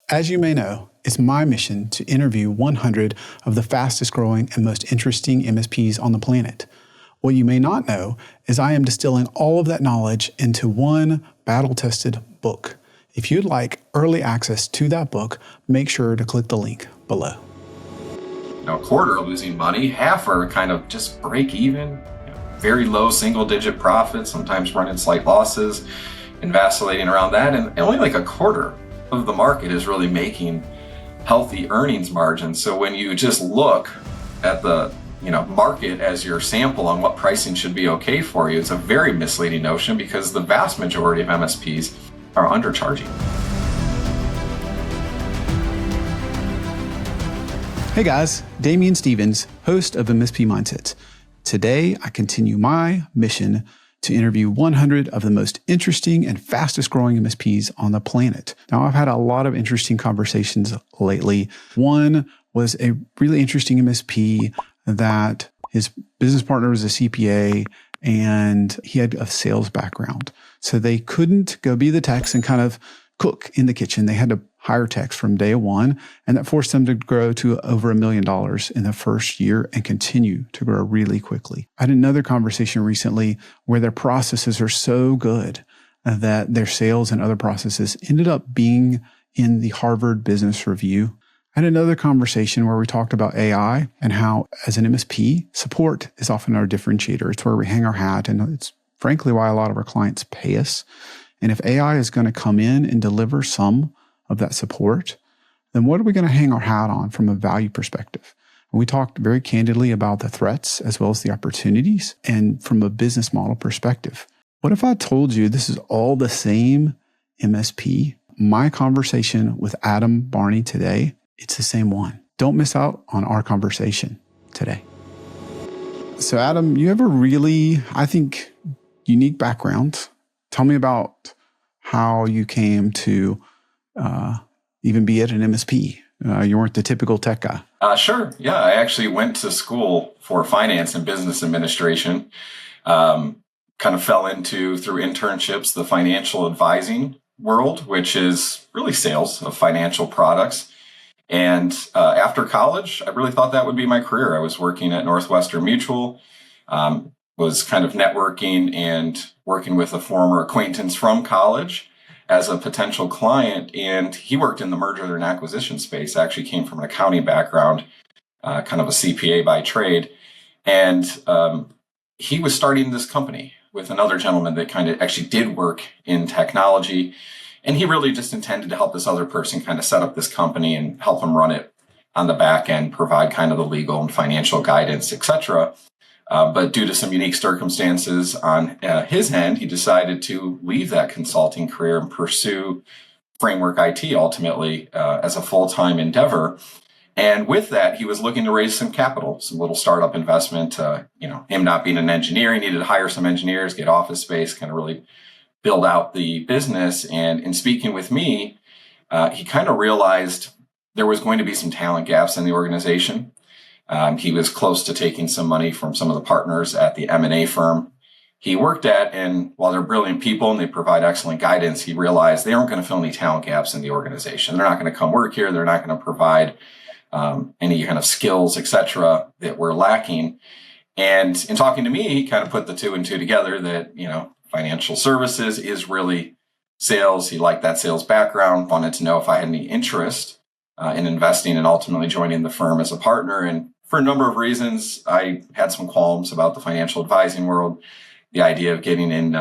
As you may know, it's my mission to interview 100 of the fastest growing and most interesting MSPs on the planet. What you may not know is I am distilling all of that knowledge into one battle-tested book. If you'd like early access to that book, make sure to click the link below. A quarter are losing money, half are kind of just break even, very low single-digit profits, sometimes running slight losses and vacillating around that, and only like a quarter of the market is really making healthy earnings margins. So when you just look at the market as your sample on what pricing should be okay for you, it's a very misleading notion because the vast majority of MSPs are undercharging. Hey guys, Damian Stevens, host of MSP Mindsets. Today, I continue my mission to interview 100 of the most interesting and fastest growing MSPs on the planet. Now, I've had a lot of interesting conversations lately. One was a really interesting MSP that his business partner was a CPA and he had a sales background. So they couldn't go be the techs and kind of cook in the kitchen. They had to hire techs from day one, and that forced them to grow to over $1 million in the first year and continue to grow really quickly. I had another conversation recently where their processes are so good that their sales and other processes ended up being in the Harvard Business Review. I had another conversation where we talked about AI and how, as an MSP, support is often our differentiator. It's where we hang our hat, and it's frankly why a lot of our clients pay us. And if AI is going to come in and deliver some of that support, then what are we going to hang our hat on from a value perspective? And we talked very candidly about the threats as well as the opportunities and from a business model perspective. What if I told you this is all the same MSP? My conversation with Adam Barney today, it's the same one. Don't miss out on our conversation today. So Adam, you have a really, I think, unique background. Tell me about how you came to even be at an MSP. You weren't the typical tech guy. Sure. Yeah, I actually went to school for finance and business administration. Kind of fell into, through internships, the financial advising world, which is really sales of financial products. And after college, I really thought that would be my career. I was working at Northwestern Mutual, was kind of networking and working with a former acquaintance from college as a potential client, and he worked in the merger and acquisition space. Actually came from an accounting background, kind of a CPA by trade, and he was starting this company with another gentleman that kind of actually did work in technology, and he really just intended to help this other person kind of set up this company and help him run it on the back end, provide kind of the legal and financial guidance, etc. But due to some unique circumstances on his end, he decided to leave that consulting career and pursue Framework IT ultimately as a full-time endeavor. And with that, he was looking to raise some capital, some little startup investment. Him not being an engineer, he needed to hire some engineers, get office space, kind of really build out the business. And in speaking with me, he kind of realized there was going to be some talent gaps in the organization. He was close to taking some money from some of the partners at the M&A firm he worked at. And while they're brilliant people and they provide excellent guidance, he realized they aren't going to fill any talent gaps in the organization. They're not going to come work here. They're not going to provide any kind of skills, et cetera, that we're lacking. And in talking to me, he kind of put the two and two together that, financial services is really sales. He liked that sales background, wanted to know if I had any interest in investing and ultimately joining the firm as a partner. And for a number of reasons, I had some qualms about the financial advising world. The idea of getting in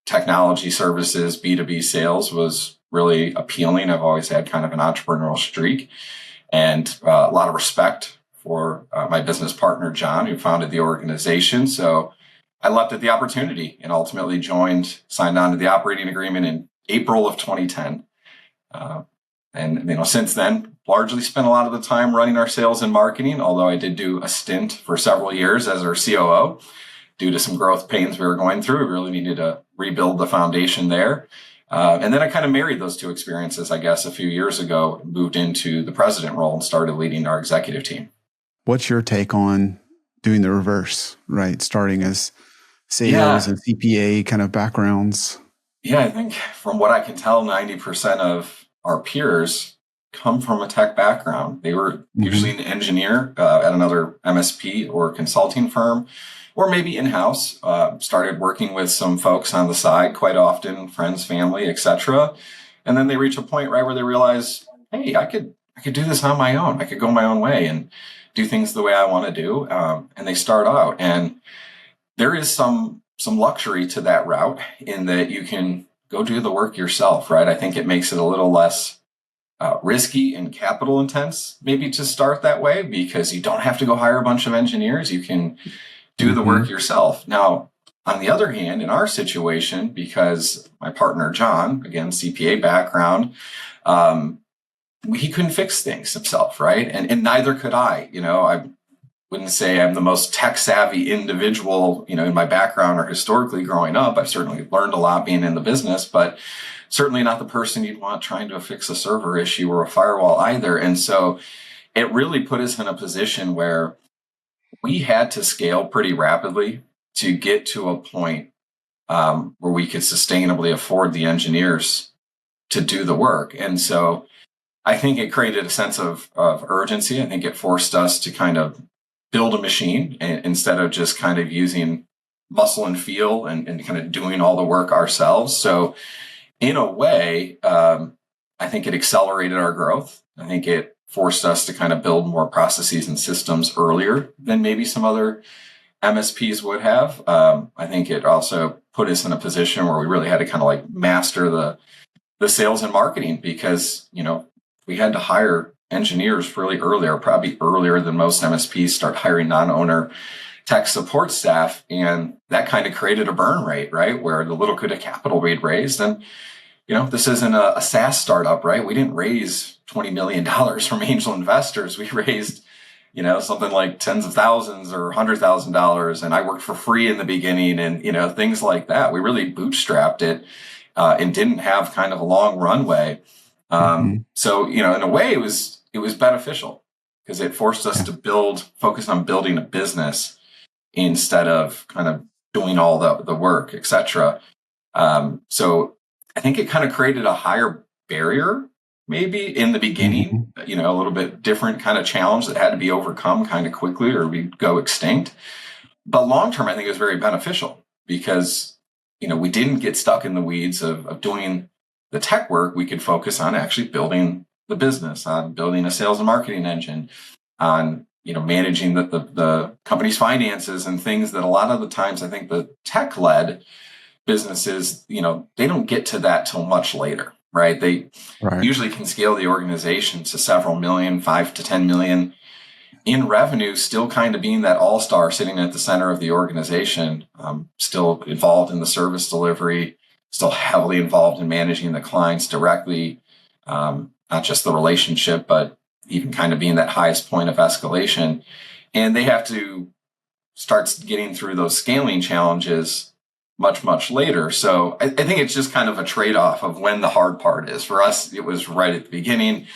technology services, B2B sales was really appealing. I've always had kind of an entrepreneurial streak and a lot of respect for my business partner, John, who founded the organization. So I leapt at the opportunity and ultimately signed on to the operating agreement in April of 2010. And since then, largely spent a lot of the time running our sales and marketing, although I did do a stint for several years as our COO. Due to some growth pains we were going through, we really needed to rebuild the foundation there. And then I kind of married those two experiences, I guess, a few years ago, moved into the president role and started leading our executive team. What's your take on doing the reverse, right? Starting as sales and CPA kind of backgrounds. Yeah, I think from what I can tell, 90% of our peers come from a tech background. They were usually an engineer at another MSP or consulting firm, or maybe in-house, started working with some folks on the side, quite often friends, family, etc. And then they reach a point, right, where they realize, hey, I could do this on my own. I could go my own way and do things the way I want to do. And they start out, and there is some luxury to that route in that you can go do the work yourself, right? I think it makes it a little less risky and capital intense, maybe to start that way, because you don't have to go hire a bunch of engineers. You can do the work yourself. Now, on the other hand, in our situation, because my partner, John, again, CPA background, he couldn't fix things himself, right? And neither could I. I wouldn't say I'm the most tech savvy individual, in my background or historically growing up. I've certainly learned a lot being in the business, but certainly not the person you'd want trying to fix a server issue or a firewall either. And so it really put us in a position where we had to scale pretty rapidly to get to a point where we could sustainably afford the engineers to do the work. And so I think it created a sense of urgency. I think it forced us to kind of build a machine instead of just kind of using muscle and feel and kind of doing all the work ourselves. So in a way, I think it accelerated our growth. I think it forced us to kind of build more processes and systems earlier than maybe some other MSPs would have. I think it also put us in a position where we really had to kind of like master the sales and marketing, because, we had to hire engineers really early, or probably earlier than most MSPs start hiring non-owner tech support staff. And that kind of created a burn rate, right? Where the little bit of capital we'd raised, and, this isn't a SaaS startup, right? We didn't raise $20 million from angel investors. We raised, something like tens of thousands or $100,000. And I worked for free in the beginning and, things like that. We really bootstrapped it and didn't have kind of a long runway. So, in a way it was beneficial, because it forced us to focus on building a business instead of kind of doing all the work, etc. So I think it kind of created a higher barrier, maybe in the beginning, a little bit different kind of challenge that had to be overcome kind of quickly or we'd go extinct. But long-term, I think it was very beneficial, because, we didn't get stuck in the weeds of doing the tech work. We could focus on actually building the business, on building a sales and marketing engine, on, managing the company's finances and things that a lot of the times I think the tech-led businesses, they don't get to that till much later, right? They usually can scale the organization to several million, 5 to 10 million in revenue, still kind of being that all-star sitting at the center of the organization, still involved in the service delivery, still heavily involved in managing the clients directly, not just the relationship, but even kind of being that highest point of escalation. And they have to start getting through those scaling challenges much, much later. So I think it's just kind of a trade-off of when the hard part is. For us, it was right at the beginning.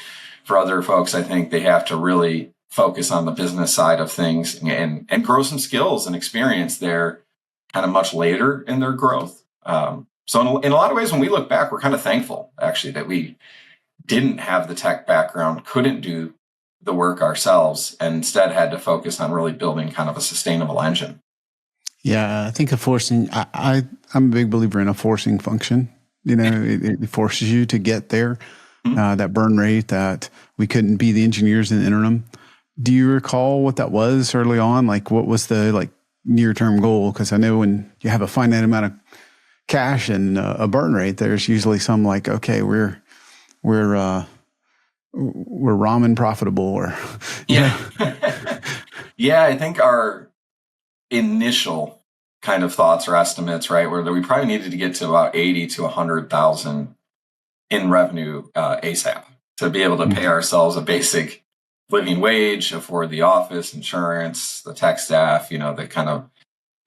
For other folks, I think they have to really focus on the business side of things and grow some skills and experience there kind of much later in their growth. So in a lot of ways, when we look back, we're kind of thankful, actually, that we didn't have the tech background, couldn't do the work ourselves, and instead had to focus on really building kind of a sustainable engine. Yeah, I think I'm a big believer in a forcing function. It forces you to get there, that burn rate that we couldn't be the engineers in the interim. Do you recall what that was early on? Like, what was the near-term goal? Because I know when you have a finite amount of cash and a burn rate, there's usually some okay, we're ramen profitable, or yeah. Yeah, I think our initial kind of thoughts or estimates, right, were that we probably needed to get to about 80 to 100,000 in revenue ASAP to be able to pay ourselves a basic living wage, afford the office, insurance, the tech staff, the kind of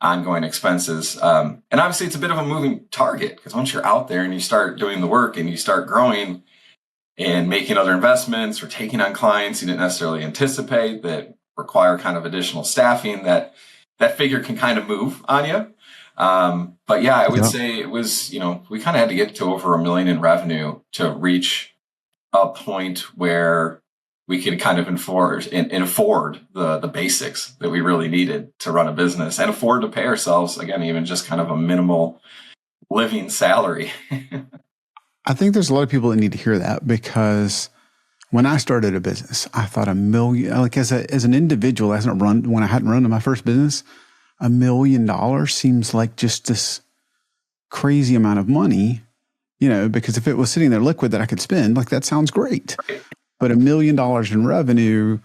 ongoing expenses. And obviously it's a bit of a moving target, because once you're out there and you start doing the work and you start growing and making other investments or taking on clients you didn't necessarily anticipate that require kind of additional staffing, that figure can kind of move on you. But I would say it was, we kind of had to get to over $1 million in revenue to reach a point where we could kind of afford the basics that we really needed to run a business and afford to pay ourselves, again, even just kind of a minimal living salary. I think there's a lot of people that need to hear that, because when I started a business, I thought $1 million, like as an individual, when I hadn't run my first business, $1 million seems like just this crazy amount of money, because if it was sitting there liquid that I could spend, like, that sounds great. Right. But $1 million in revenue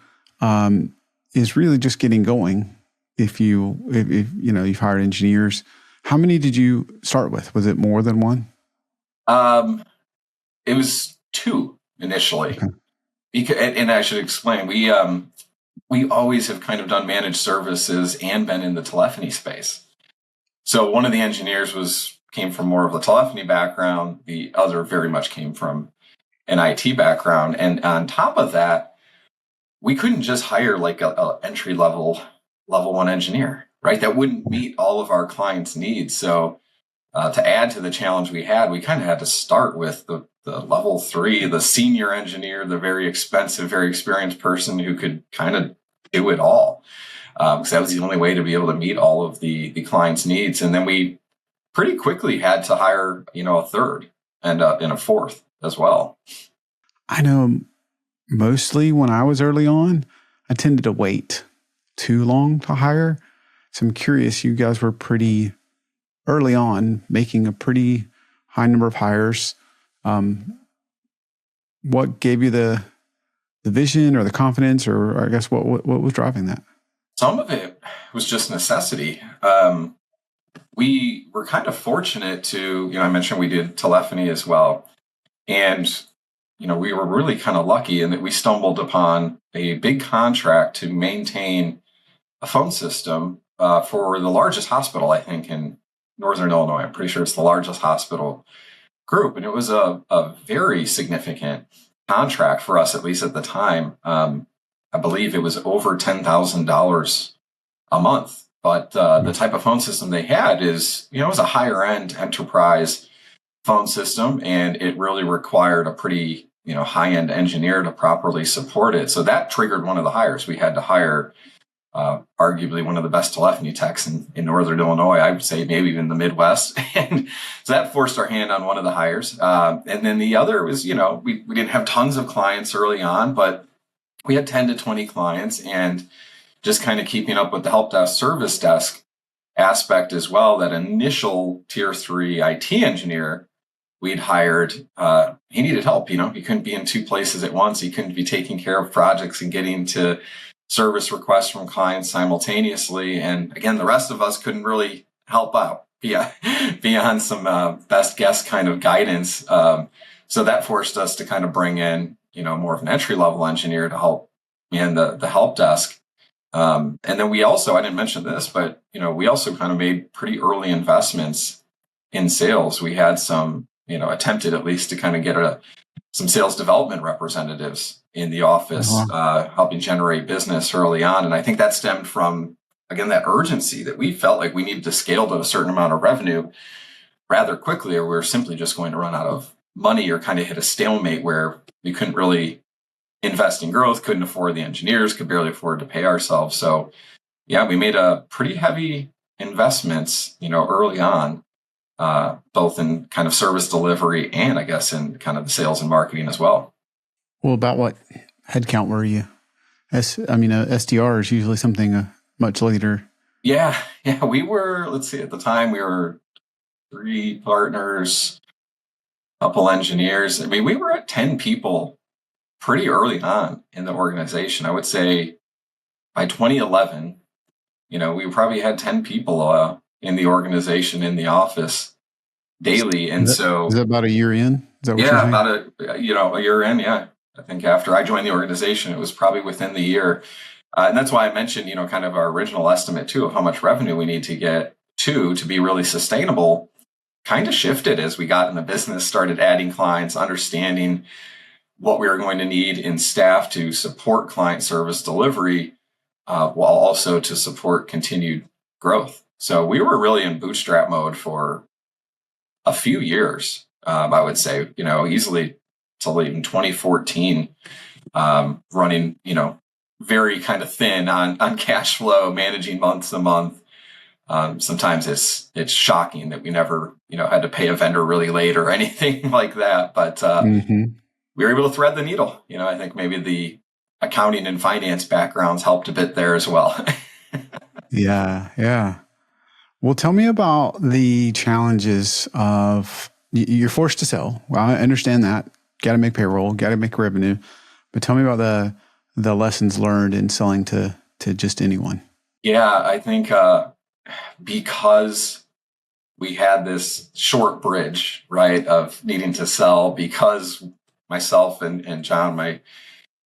is really just getting going. If you've hired engineers, how many did you start with? Was it more than one? It was 2 initially. Okay. And I should explain, we always have kind of done managed services and been in the telephony space. So one of the engineers came from more of a telephony background. The other very much came from an IT background. And on top of that, we couldn't just hire like a entry level 1 engineer, right? That wouldn't meet all of our clients' needs. So to add to the challenge we kind of had to start with the level 3, the senior engineer, the very expensive, very experienced person who could kind of do it all. Because that was the only way to be able to meet all of the client's needs. And then we pretty quickly had to hire, a third and a 4th as well. I know mostly when I was early on, I tended to wait too long to hire. So I'm curious, you guys were pretty early on, making a pretty high number of hires. What gave you the vision or the confidence, or I guess what was driving that? Some of it was just necessity. We were kind of fortunate to, I mentioned we did telephony as well. And, we were really kind of lucky in that we stumbled upon a big contract to maintain a phone system for the largest hospital, I think, in Northern Illinois. I'm pretty sure it's the largest hospital group. And it was a very significant contract for us, at least at the time. I believe it was over $10,000 a month. But the type of phone system they had is, it was a higher end enterprise phone system, and it really required a pretty, high end engineer to properly support it. So that triggered one of the hires. We had to hire arguably one of the best telephony techs in Northern Illinois, I would say maybe even the Midwest. And so that forced our hand on one of the hires. And then the other was, we didn't have tons of clients early on, but we had 10 to 20 clients, and just kind of keeping up with the help desk, service desk aspect as well. That initial tier 3 IT engineer we'd hired, he needed help. He couldn't be in 2 places at once. He couldn't be taking care of projects and getting to service requests from clients simultaneously. And again, the rest of us couldn't really help out beyond some best guess kind of guidance. So that forced us to kind of bring in, more of an entry level engineer to help in the help desk. And then we also, I didn't mention this, but, we also kind of made pretty early investments in sales. We had some, attempted at least to kind of get some sales development representatives in the office, helping generate business early on. And I think that stemmed from, again, that urgency that we felt like we needed to scale to a certain amount of revenue rather quickly, or we were simply just going to run out of money or kind of hit a stalemate where we couldn't really invest in growth, couldn't afford the engineers, could barely afford to pay ourselves. So yeah, we made a pretty heavy investments, early on, both in kind of service delivery and I guess in kind of the sales and marketing as well. Well, about what headcount were you? SDR is usually something much later. Yeah. We were, let's see, at the time we were 3 partners, a couple engineers. I mean, we were at 10 people pretty early on in the organization. I would say by 2011, we probably had 10 people in the organization, in the office daily. And is that about a year in? Is that what you're saying? About a year in. Yeah. I think after I joined the organization, it was probably within the year. And that's why I mentioned, kind of our original estimate too, of how much revenue we need to get to be really sustainable, kind of shifted as we got in the business, started adding clients, understanding what we were going to need in staff to support client service delivery, while also to support continued growth. So we were really in bootstrap mode for a few years. I would say, easily till even 2014, running, very kind of thin on cash flow, managing month to month. Sometimes it's shocking that we never, had to pay a vendor really late or anything like that. But we were able to thread the needle. I think maybe the accounting and finance backgrounds helped a bit there as well. Yeah. Yeah. Well, tell me about the challenges of you're forced to sell. Well, I understand that. Got to make payroll, got to make revenue. But tell me about the lessons learned in selling to just anyone. Yeah, I think because we had this short bridge, right, of needing to sell, because myself and John, my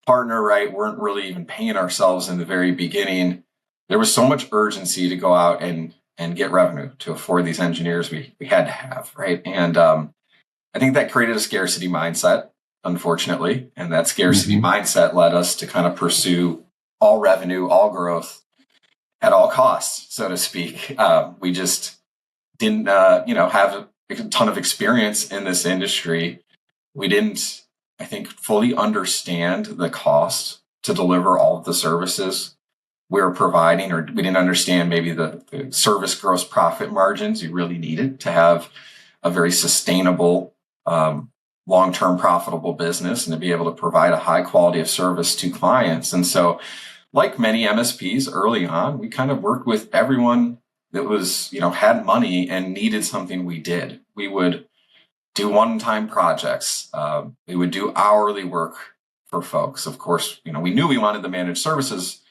partner, right, weren't really even paying ourselves in the very beginning. There was so much urgency to go out and get revenue to afford these engineers we had to have, right? And I think that created a scarcity mindset, unfortunately. And that scarcity mindset led us to kind of pursue all revenue, all growth at all costs, so to speak. We just didn't, have a ton of experience in this industry. We didn't, I think, fully understand the cost to deliver all of the services we were providing, or we didn't understand maybe the service gross profit margins you really needed to have a very sustainable, long-term profitable business and to be able to provide a high quality of service to clients. And so, like many MSPs early on, we kind of worked with everyone that was, had money and needed something we did. We would do one-time projects. We would do hourly work for folks. Of course, we knew we wanted the managed services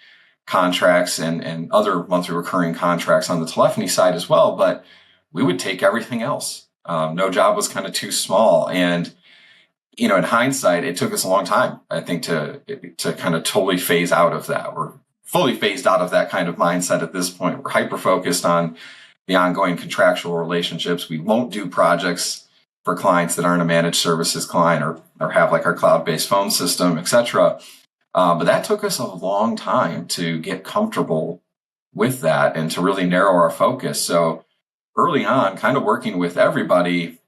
contracts and other monthly recurring contracts on the telephony side as well, but we would take everything else. No job was kind of too small. And, in hindsight, it took us a long time, I think, to kind of totally phase out of that. We're fully phased out of that kind of mindset at this point. We're hyper-focused on the ongoing contractual relationships. We won't do projects for clients that aren't a managed services client or have like our cloud-based phone system, et cetera. But that took us a long time to get comfortable with that and to really narrow our focus. So early on, kind of working with everybody,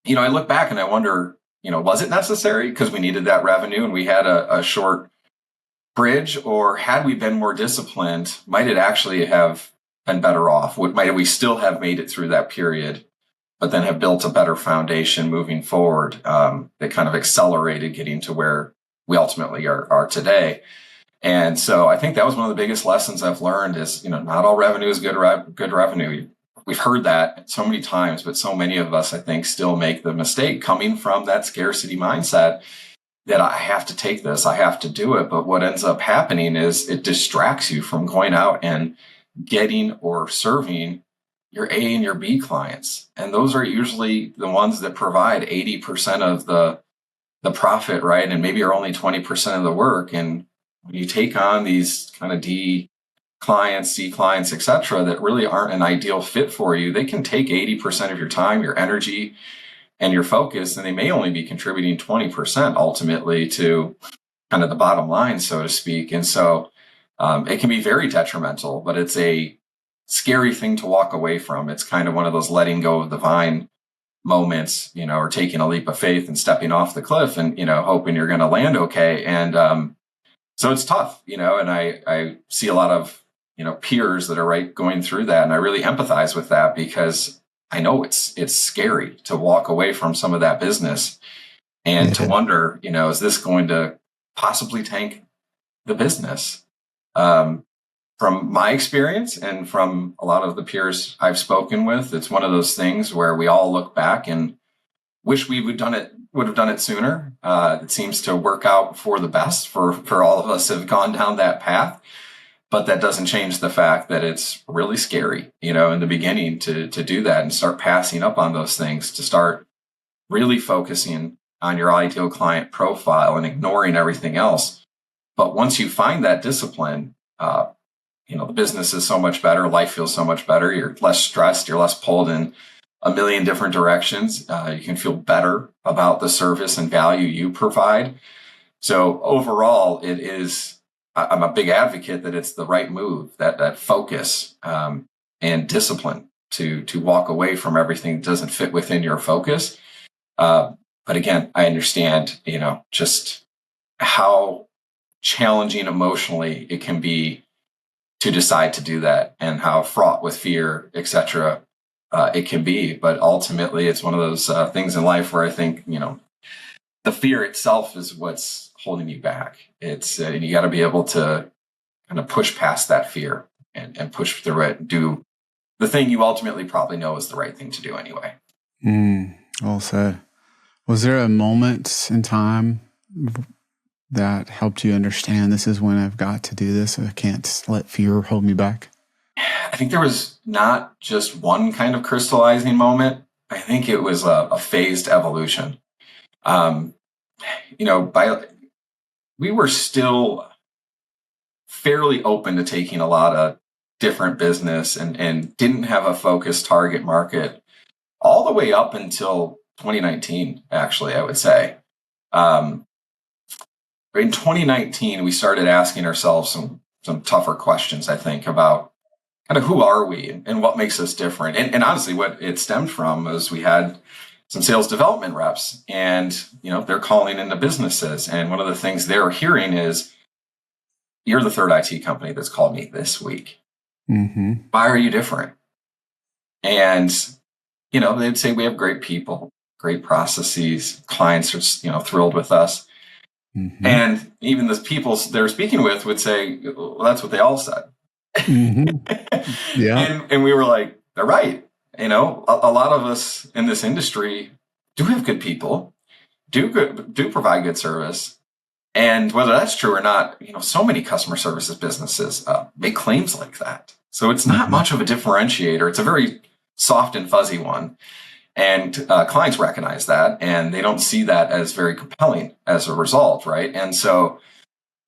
I look back and I wonder, was it necessary because we needed that revenue and we had a short bridge, or had we been more disciplined, might it actually have been better off? Might we still have made it through that period, but then have built a better foundation moving forward that kind of accelerated getting to where we ultimately are today? And so I think that was one of the biggest lessons I've learned is, not all revenue is good revenue. We've heard that so many times, but so many of us, I think, still make the mistake coming from that scarcity mindset that I have to take this, I have to do it. But what ends up happening is it distracts you from going out and getting or serving your A and your B clients. And those are usually the ones that provide 80% of the profit, right? And maybe are only 20% of the work. And when you take on these kind of D clients, C clients, et cetera, that really aren't an ideal fit for you, they can take 80% of your time, your energy, and your focus, and they may only be contributing 20% ultimately to kind of the bottom line, so to speak. And so it can be very detrimental, but it's a scary thing to walk away from. It's kind of one of those letting go of the vine moments, or taking a leap of faith and stepping off the cliff and, hoping you're going to land okay. And so it's tough, and I see a lot of, peers that are going through that. And I really empathize with that because I know it's scary to walk away from some of that business and to wonder, is this going to possibly tank the business? From my experience and from a lot of the peers I've spoken with, it's one of those things where we all look back and wish we would have done it sooner. It seems to work out for the best for all of us who have gone down that path. But that doesn't change the fact that it's really scary, in the beginning to do that and start passing up on those things, to start really focusing on your ideal client profile and ignoring everything else. But once you find that discipline, the business is so much better. Life feels so much better. You're less stressed. You're less pulled in a million different directions. You can feel better about the service and value you provide. So overall, I'm a big advocate that it's the right move, that focus and discipline to walk away from everything that doesn't fit within your focus. But again, I understand, just how challenging emotionally it can be to decide to do that, and how fraught with fear, etc. It can be. But ultimately, it's one of those things in life where I think, the fear itself is what's holding you back. It's you got to be able to kind of push past that fear and push through it, do the thing you ultimately probably know is the right thing to do anyway. Well said. Was there a moment in time that helped you understand this is when I've got to do this? I can't let fear hold me back. I think there was not just one kind of crystallizing moment. I think it was a phased evolution. We were still fairly open to taking a lot of different business and didn't have a focused target market all the way up until 2019, actually, I would say. In 2019, we started asking ourselves some tougher questions, I think, about kind of who are we and what makes us different. And honestly, what it stemmed from was we had some sales development reps, and they're calling into businesses. And one of the things they're hearing is, you're the third IT company that's called me this week. Mm-hmm. Why are you different? And, they'd say we have great people, great processes, clients are, thrilled with us. Mm-hmm. And even the people they're speaking with would say, well, that's what they all said. Mm-hmm. Yeah. And we were like, they're right. A lot of us in this industry do have good people, do provide good service. And whether that's true or not, so many customer services businesses make claims like that. So it's not much of a differentiator. It's a very soft and fuzzy one. And clients recognize that, and they don't see that as very compelling as a result, right? And so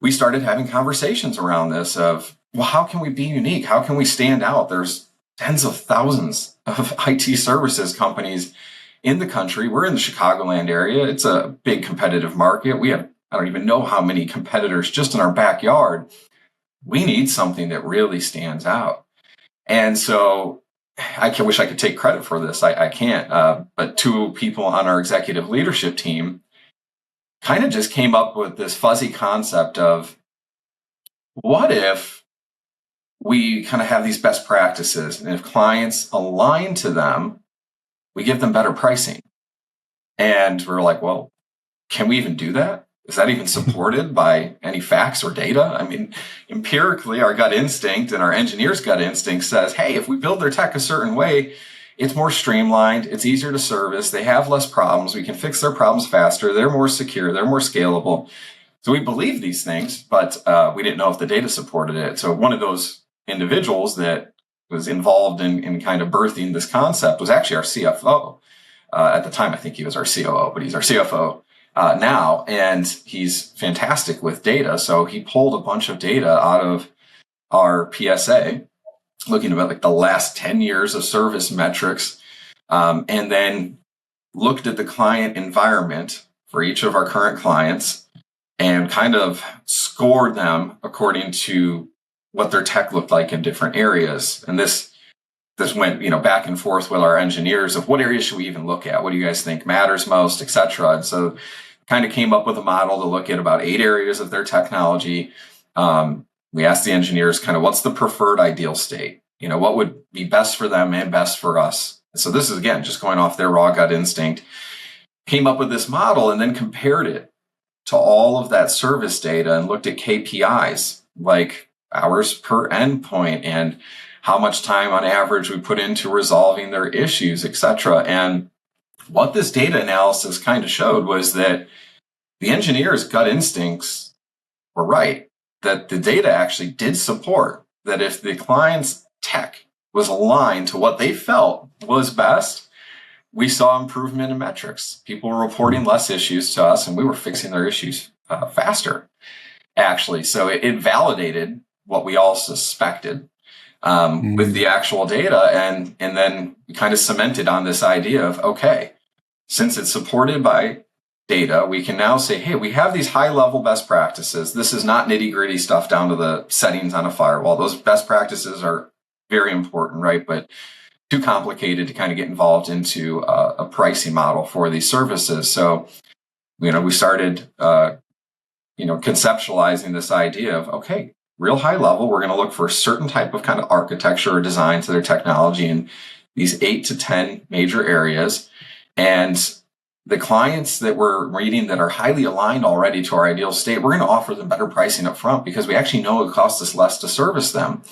we started having conversations around this of, well, how can we be unique? How can we stand out? There's tens of thousands of IT services companies in the country. We're in the Chicagoland area. It's a big competitive market. We have, I don't even know how many competitors just in our backyard. We need something that really stands out. And so I wish I could take credit for this. I can't. But two people on our executive leadership team kind of just came up with this fuzzy concept of, what if we kind of have these best practices, and if clients align to them, we give them better pricing. And we're like, well, can we even do that? Is that even supported by any facts or data? I mean, empirically, our gut instinct and our engineers' gut instinct says, hey, if we build their tech a certain way, it's more streamlined, it's easier to service, they have less problems, we can fix their problems faster, they're more secure, they're more scalable. So we believe these things, but we didn't know if the data supported it. So one of those individuals that was involved in kind of birthing this concept was actually our CFO. At the time, I think he was our COO, but he's our CFO now, and he's fantastic with data. So he pulled a bunch of data out of our PSA, looking at like the last 10 years of service metrics, and then looked at the client environment for each of our current clients and kind of scored them according to what their tech looked like in different areas. And this went, back and forth with our engineers of what areas should we even look at? What do you guys think matters most, et cetera? And so kind of came up with a model to look at about 8 areas of their technology. We asked the engineers kind of what's the preferred ideal state? What would be best for them and best for us? So this is, again, just going off their raw gut instinct, came up with this model and then compared it to all of that service data and looked at KPIs like hours per endpoint and how much time on average we put into resolving their issues, et cetera. And what this data analysis kind of showed was that the engineers' gut instincts were right, that the data actually did support that if the client's tech was aligned to what they felt was best, we saw improvement in metrics. People were reporting less issues to us, and we were fixing their issues faster, actually. So it validated what we all suspected with the actual data. And then we kind of cemented on this idea of, okay, since it's supported by data, we can now say, hey, we have these high-level best practices. This is not nitty-gritty stuff down to the settings on a firewall. Those best practices are very important, right? But too complicated to kind of get involved into a pricing model for these services. So, we started, conceptualizing this idea of, okay, real high level, we're going to look for a certain type of kind of architecture or design to their technology in these 8 to 10 major areas. And the clients that we're reading that are highly aligned already to our ideal state, we're going to offer them better pricing up front because we actually know it costs us less to service them.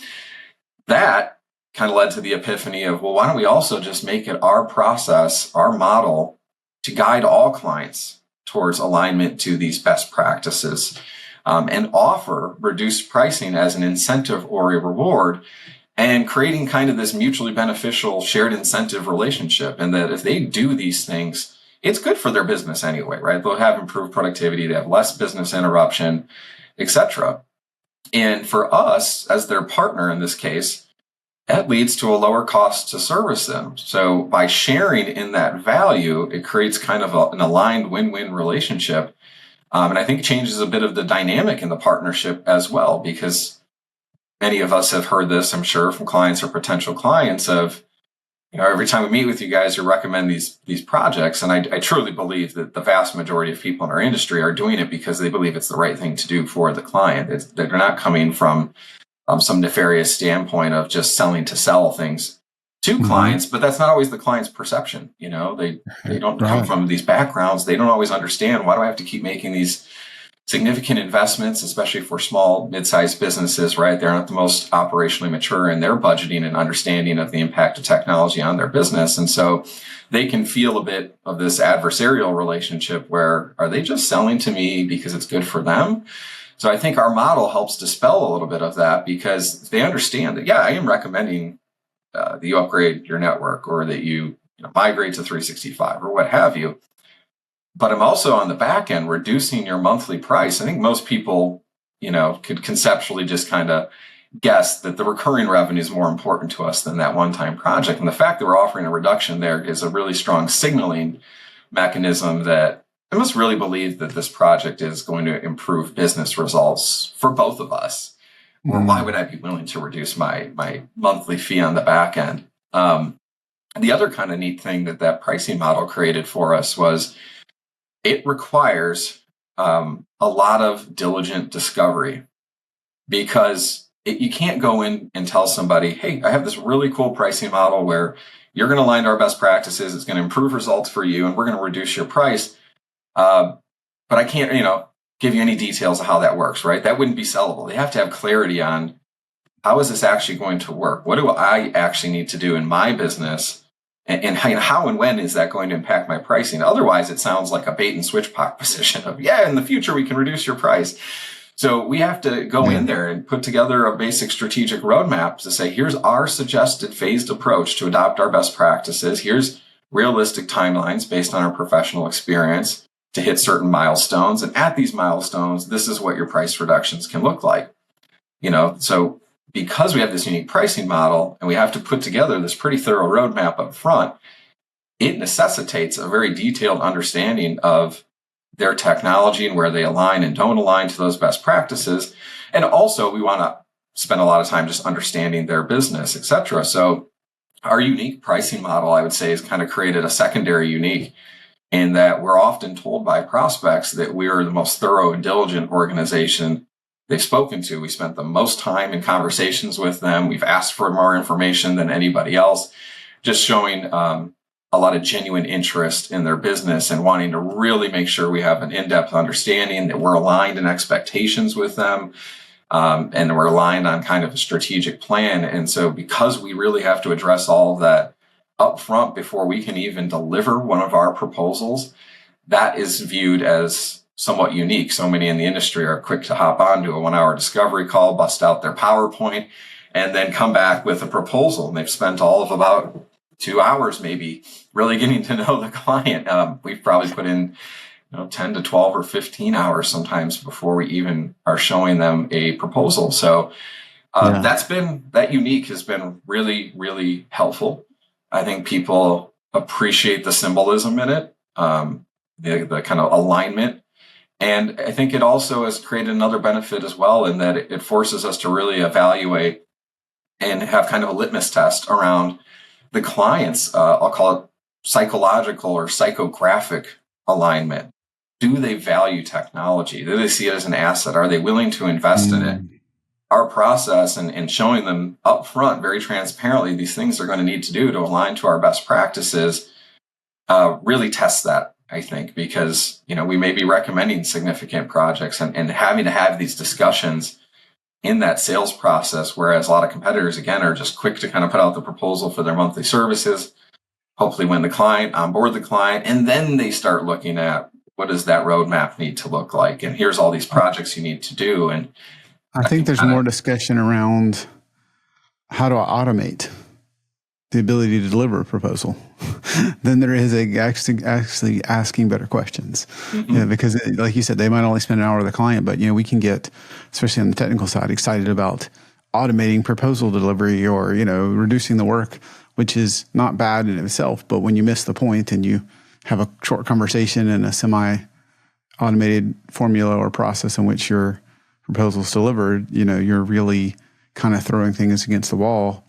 That kind of led to the epiphany of, well, why don't we also just make it our process, our model to guide all clients towards alignment to these best practices, and offer reduced pricing as an incentive or a reward, and creating kind of this mutually beneficial shared incentive relationship. And that if they do these things, it's good for their business anyway, right? They'll have improved productivity, they have less business interruption, etc. And for us, as their partner in this case, that leads to a lower cost to service them. So by sharing in that value, it creates kind of an aligned win-win relationship. And I think changes a bit of the dynamic in the partnership as well, because many of us have heard this, I'm sure, from clients or potential clients of, every time we meet with you guys, you recommend these projects. And I truly believe that the vast majority of people in our industry are doing it because they believe it's the right thing to do for the client. They're not coming from some nefarious standpoint of just selling to sell things to clients, but that's not always the client's perception. They don't come from these backgrounds. They don't always understand, why do I have to keep making these significant investments, especially for small, mid-sized businesses, right? They're not the most operationally mature in their budgeting and understanding of the impact of technology on their business. And so they can feel a bit of this adversarial relationship where, are they just selling to me because it's good for them? So I think our model helps dispel a little bit of that, because they understand that, I am recommending that you upgrade your network, or that you migrate to 365 or what have you. But I'm also on the back end reducing your monthly price. I think most people, could conceptually just kind of guess that the recurring revenue is more important to us than that one-time project. And the fact that we're offering a reduction there is a really strong signaling mechanism that I must really believe that this project is going to improve business results for both of us. Or why would I be willing to reduce my monthly fee on the back end? The other kind of neat thing that pricing model created for us was, it requires a lot of diligent discovery, because you can't go in and tell somebody, hey, I have this really cool pricing model where you're going to align to our best practices. It's going to improve results for you, and we're going to reduce your price. But I can't, give you any details of how that works, right? That wouldn't be sellable. They have to have clarity on, how is this actually going to work? What do I actually need to do in my business? And how and when is that going to impact my pricing? Otherwise, it sounds like a bait and switch proposition of, in the future, we can reduce your price. So we have to go in there and put together a basic strategic roadmap to say, here's our suggested phased approach to adopt our best practices. Here's realistic timelines based on our professional experience to hit certain milestones. And at these milestones, this is what your price reductions can look like. So because we have this unique pricing model and we have to put together this pretty thorough roadmap up front, it necessitates a very detailed understanding of their technology and where they align and don't align to those best practices. And also, we want to spend a lot of time just understanding their business, et cetera. So our unique pricing model, I would say, has kind of created a secondary unique, in that we're often told by prospects that we're the most thorough and diligent organization they've spoken to. We spent the most time in conversations with them. We've asked for more information than anybody else, just showing a lot of genuine interest in their business and wanting to really make sure we have an in-depth understanding, that we're aligned in expectations with them, and we're aligned on kind of a strategic plan. And so because we really have to address all of that up front before we can even deliver one of our proposals, that is viewed as somewhat unique. So many in the industry are quick to hop onto a 1-hour discovery call, bust out their PowerPoint, and then come back with a proposal. And they've spent all of about 2 hours maybe really getting to know the client. We've probably put in 10 to 12 or 15 hours sometimes before we even are showing them a proposal. So that unique has been really, really helpful. I think people appreciate the symbolism in it, the kind of alignment. And I think it also has created another benefit as well, in that it forces us to really evaluate and have kind of a litmus test around the client's, I'll call it psychological or psychographic alignment. Do they value technology? Do they see it as an asset? Are they willing to invest in it? Our process and showing them up front, very transparently, these things they're going to need to do to align to our best practices, really tests that, I think, because, we may be recommending significant projects and having to have these discussions in that sales process, whereas a lot of competitors, again, are just quick to kind of put out the proposal for their monthly services, hopefully win the client, onboard the client, and then they start looking at what does that roadmap need to look like? And here's all these projects you need to do. And I think there's more discussion around how to automate the ability to deliver a proposal than there is actually asking better questions. Because like you said, they might only spend an hour with the client, but we can get, especially on the technical side, excited about automating proposal delivery or, reducing the work, which is not bad in itself. But when you miss the point and you have a short conversation in a semi-automated formula or process in which your proposal is delivered, you're really kind of throwing things against the wall.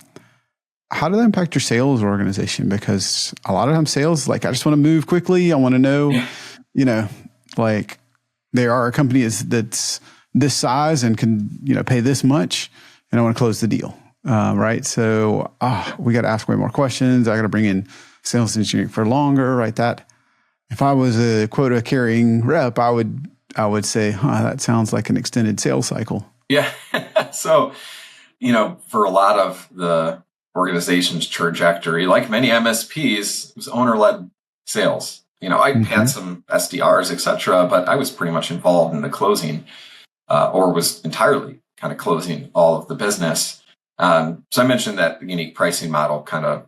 How does that impact your sales organization? Because a lot of times sales, I just want to move quickly. I want to know, there are companies that's this size and can, pay this much, and I want to close the deal. Right. So we got to ask way more questions. I got to bring in sales engineering for longer, right? That if I was a quota carrying rep, I would say, that sounds like an extended sales cycle. Yeah. So, for a lot of the organization's trajectory, like many MSPs, it was owner-led sales. I had some SDRs, et cetera, but I was pretty much involved in the closing, or was entirely kind of closing all of the business. So I mentioned that the unique pricing model kind of,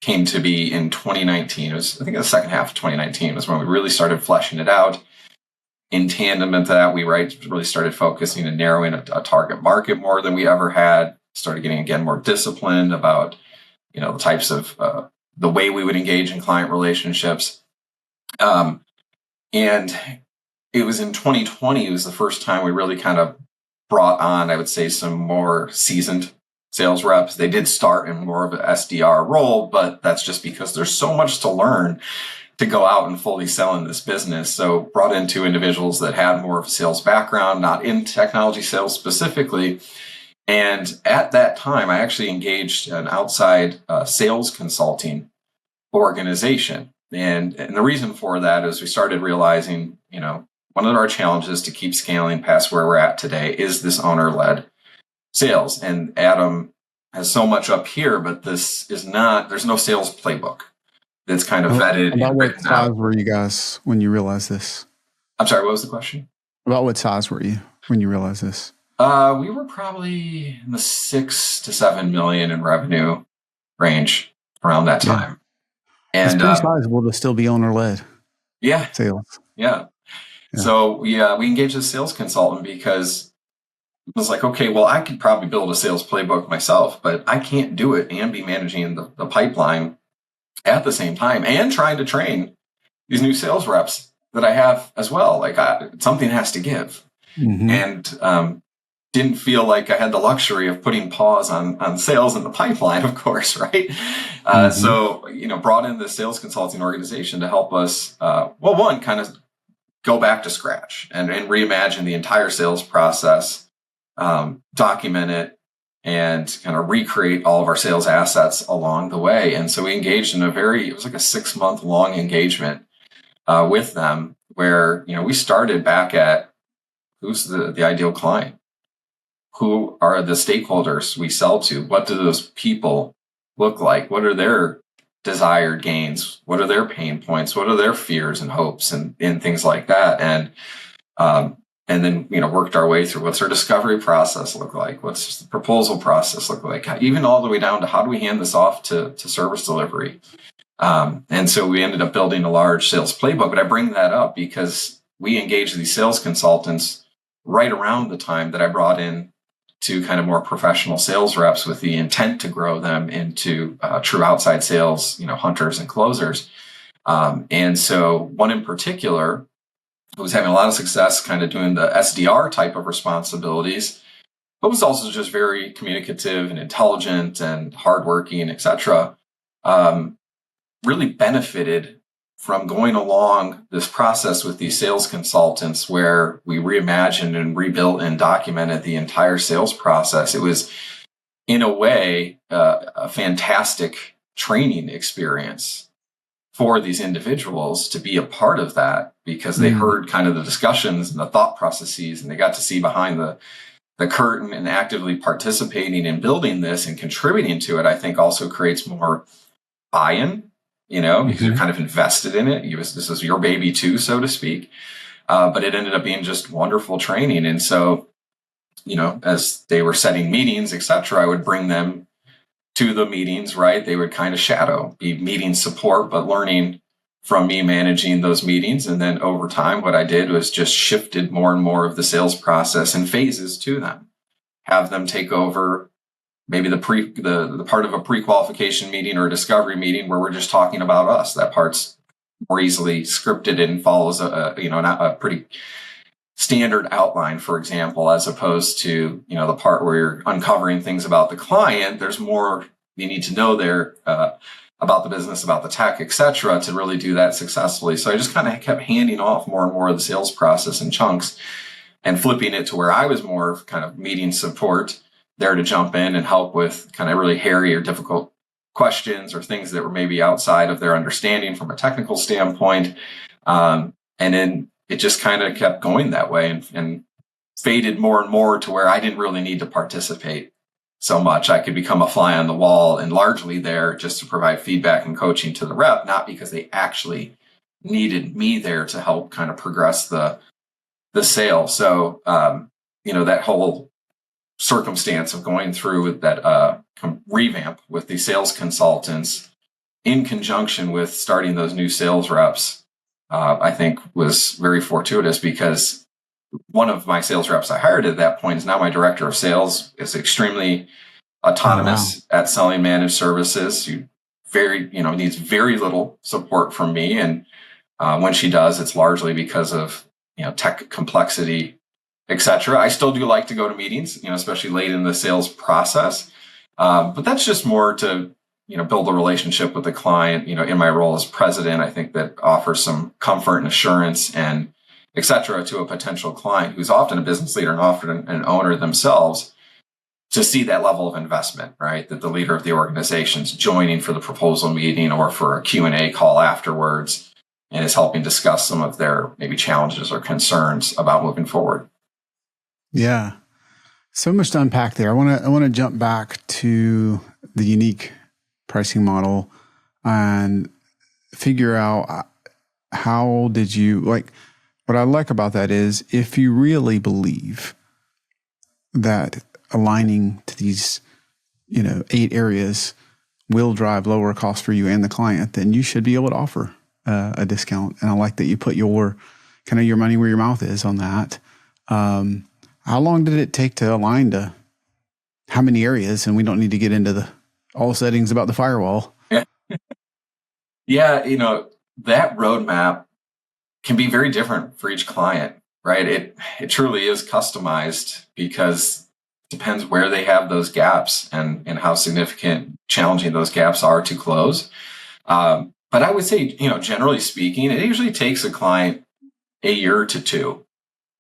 came to be in 2019. It was, I think, the second half of 2019 was when we really started fleshing it out. In tandem with that, we really started focusing and narrowing a target market more than we ever had. Started getting, again, more disciplined about, the types of, the way we would engage in client relationships. And it was in 2020, it was the first time we really kind of brought on, I would say, some more seasoned sales reps. They did start in more of an SDR role, but that's just because there's so much to learn to go out and fully sell in this business. So brought in two individuals that had more of a sales background, not in technology sales specifically. And at that time, I actually engaged an outside sales consulting organization. And the reason for that is we started realizing, one of our challenges to keep scaling past where we're at today is this owner-led sales. And Adam has so much up here, but this is not, there's no sales playbook that's kind of vetted. About what size were you guys when you realized this? I'm sorry, what was the question? About what size were you when you realized this? We were probably in the 6 to 7 million in revenue range around that time. And it's pretty sizable to still be owner-led. Yeah. Sales. Yeah. So we engaged a sales consultant because it was like, okay, well, I could probably build a sales playbook myself, but I can't do it and be managing the pipeline at the same time and trying to train these new sales reps that I have as well. Something has to give. And didn't feel like I had the luxury of putting pause on sales in the pipeline, of course, right? So, brought in the sales consulting organization to help us, one, kind of go back to scratch and reimagine the entire sales process, document it, and kind of recreate all of our sales assets along the way. And so we engaged in it was like a 6-month long engagement with them where, we started back at who's the ideal client? Who are the stakeholders we sell to? What do those people look like? What are their desired gains? What are their pain points? What are their fears and hopes and things like that? And then, worked our way through what's our discovery process look like? What's the proposal process look like? Even all the way down to how do we hand this off to service delivery? And so we ended up building a large sales playbook. But I bring that up because we engaged these sales consultants right around the time that I brought in to kind of more professional sales reps with the intent to grow them into true outside sales, hunters and closers. And so one in particular who was having a lot of success kind of doing the SDR type of responsibilities, but was also just very communicative and intelligent and hardworking, et cetera. really benefited from going along this process with these sales consultants where we reimagined and rebuilt and documented the entire sales process. It was, in a way, a fantastic training experience for these individuals to be a part of that, because they heard kind of the discussions and the thought processes, and they got to see behind the curtain and actively participating in building this and contributing to it. I think also creates more buy-in, because you're kind of invested in it. This is your baby too, so to speak. But it ended up being just wonderful training. And so, as they were setting meetings, et cetera, I would bring them to the meetings, right? They would kind of be meeting support, but learning from me managing those meetings. And then over time, what I did was just shifted more and more of the sales process in phases to them, have them take over maybe the part of a pre-qualification meeting or a discovery meeting where we're just talking about us. That part's more easily scripted and follows a pretty standard outline, for example, as opposed to, the part where you're uncovering things about the client. There's more you need to know there about the business, about the tech, et cetera, to really do that successfully. So I just kind of kept handing off more and more of the sales process in chunks and flipping it to where I was more of kind of meeting support, there to jump in and help with kind of really hairy or difficult questions or things that were maybe outside of their understanding from a technical standpoint. And then it just kind of kept going that way and faded more and more to where I didn't really need to participate so much. I could become a fly on the wall and largely there just to provide feedback and coaching to the rep, not because they actually needed me there to help kind of progress the sale. So, that whole circumstance of going through with that revamp with the sales consultants in conjunction with starting those new sales reps, I think was very fortuitous, because one of my sales reps I hired at that point is now my director of sales, is extremely autonomous at selling managed services. Needs very little support from me. And when she does, it's largely because of, tech complexity, et cetera. I still do like to go to meetings, especially late in the sales process. But that's just more to, build a relationship with the client. In my role as president, I think that offers some comfort and assurance and et cetera to a potential client who's often a business leader and often an owner themselves, to see that level of investment, right? That the leader of the organization's joining for the proposal meeting or for a Q&A call afterwards and is helping discuss some of their maybe challenges or concerns about moving forward. Yeah. So much to unpack there. I want to jump back to the unique pricing model and figure out how did you, like, what I like about that is if you really believe that aligning to these, 8 areas will drive lower costs for you and the client, then you should be able to offer a discount. And I like that you put your money where your mouth is on that. How long did it take to align to how many areas? And we don't need to get into all settings about the firewall. Yeah, that roadmap can be very different for each client, right? It truly is customized because it depends where they have those gaps and how significant, challenging those gaps are to close. But I would say, generally speaking, it usually takes a client a year to 2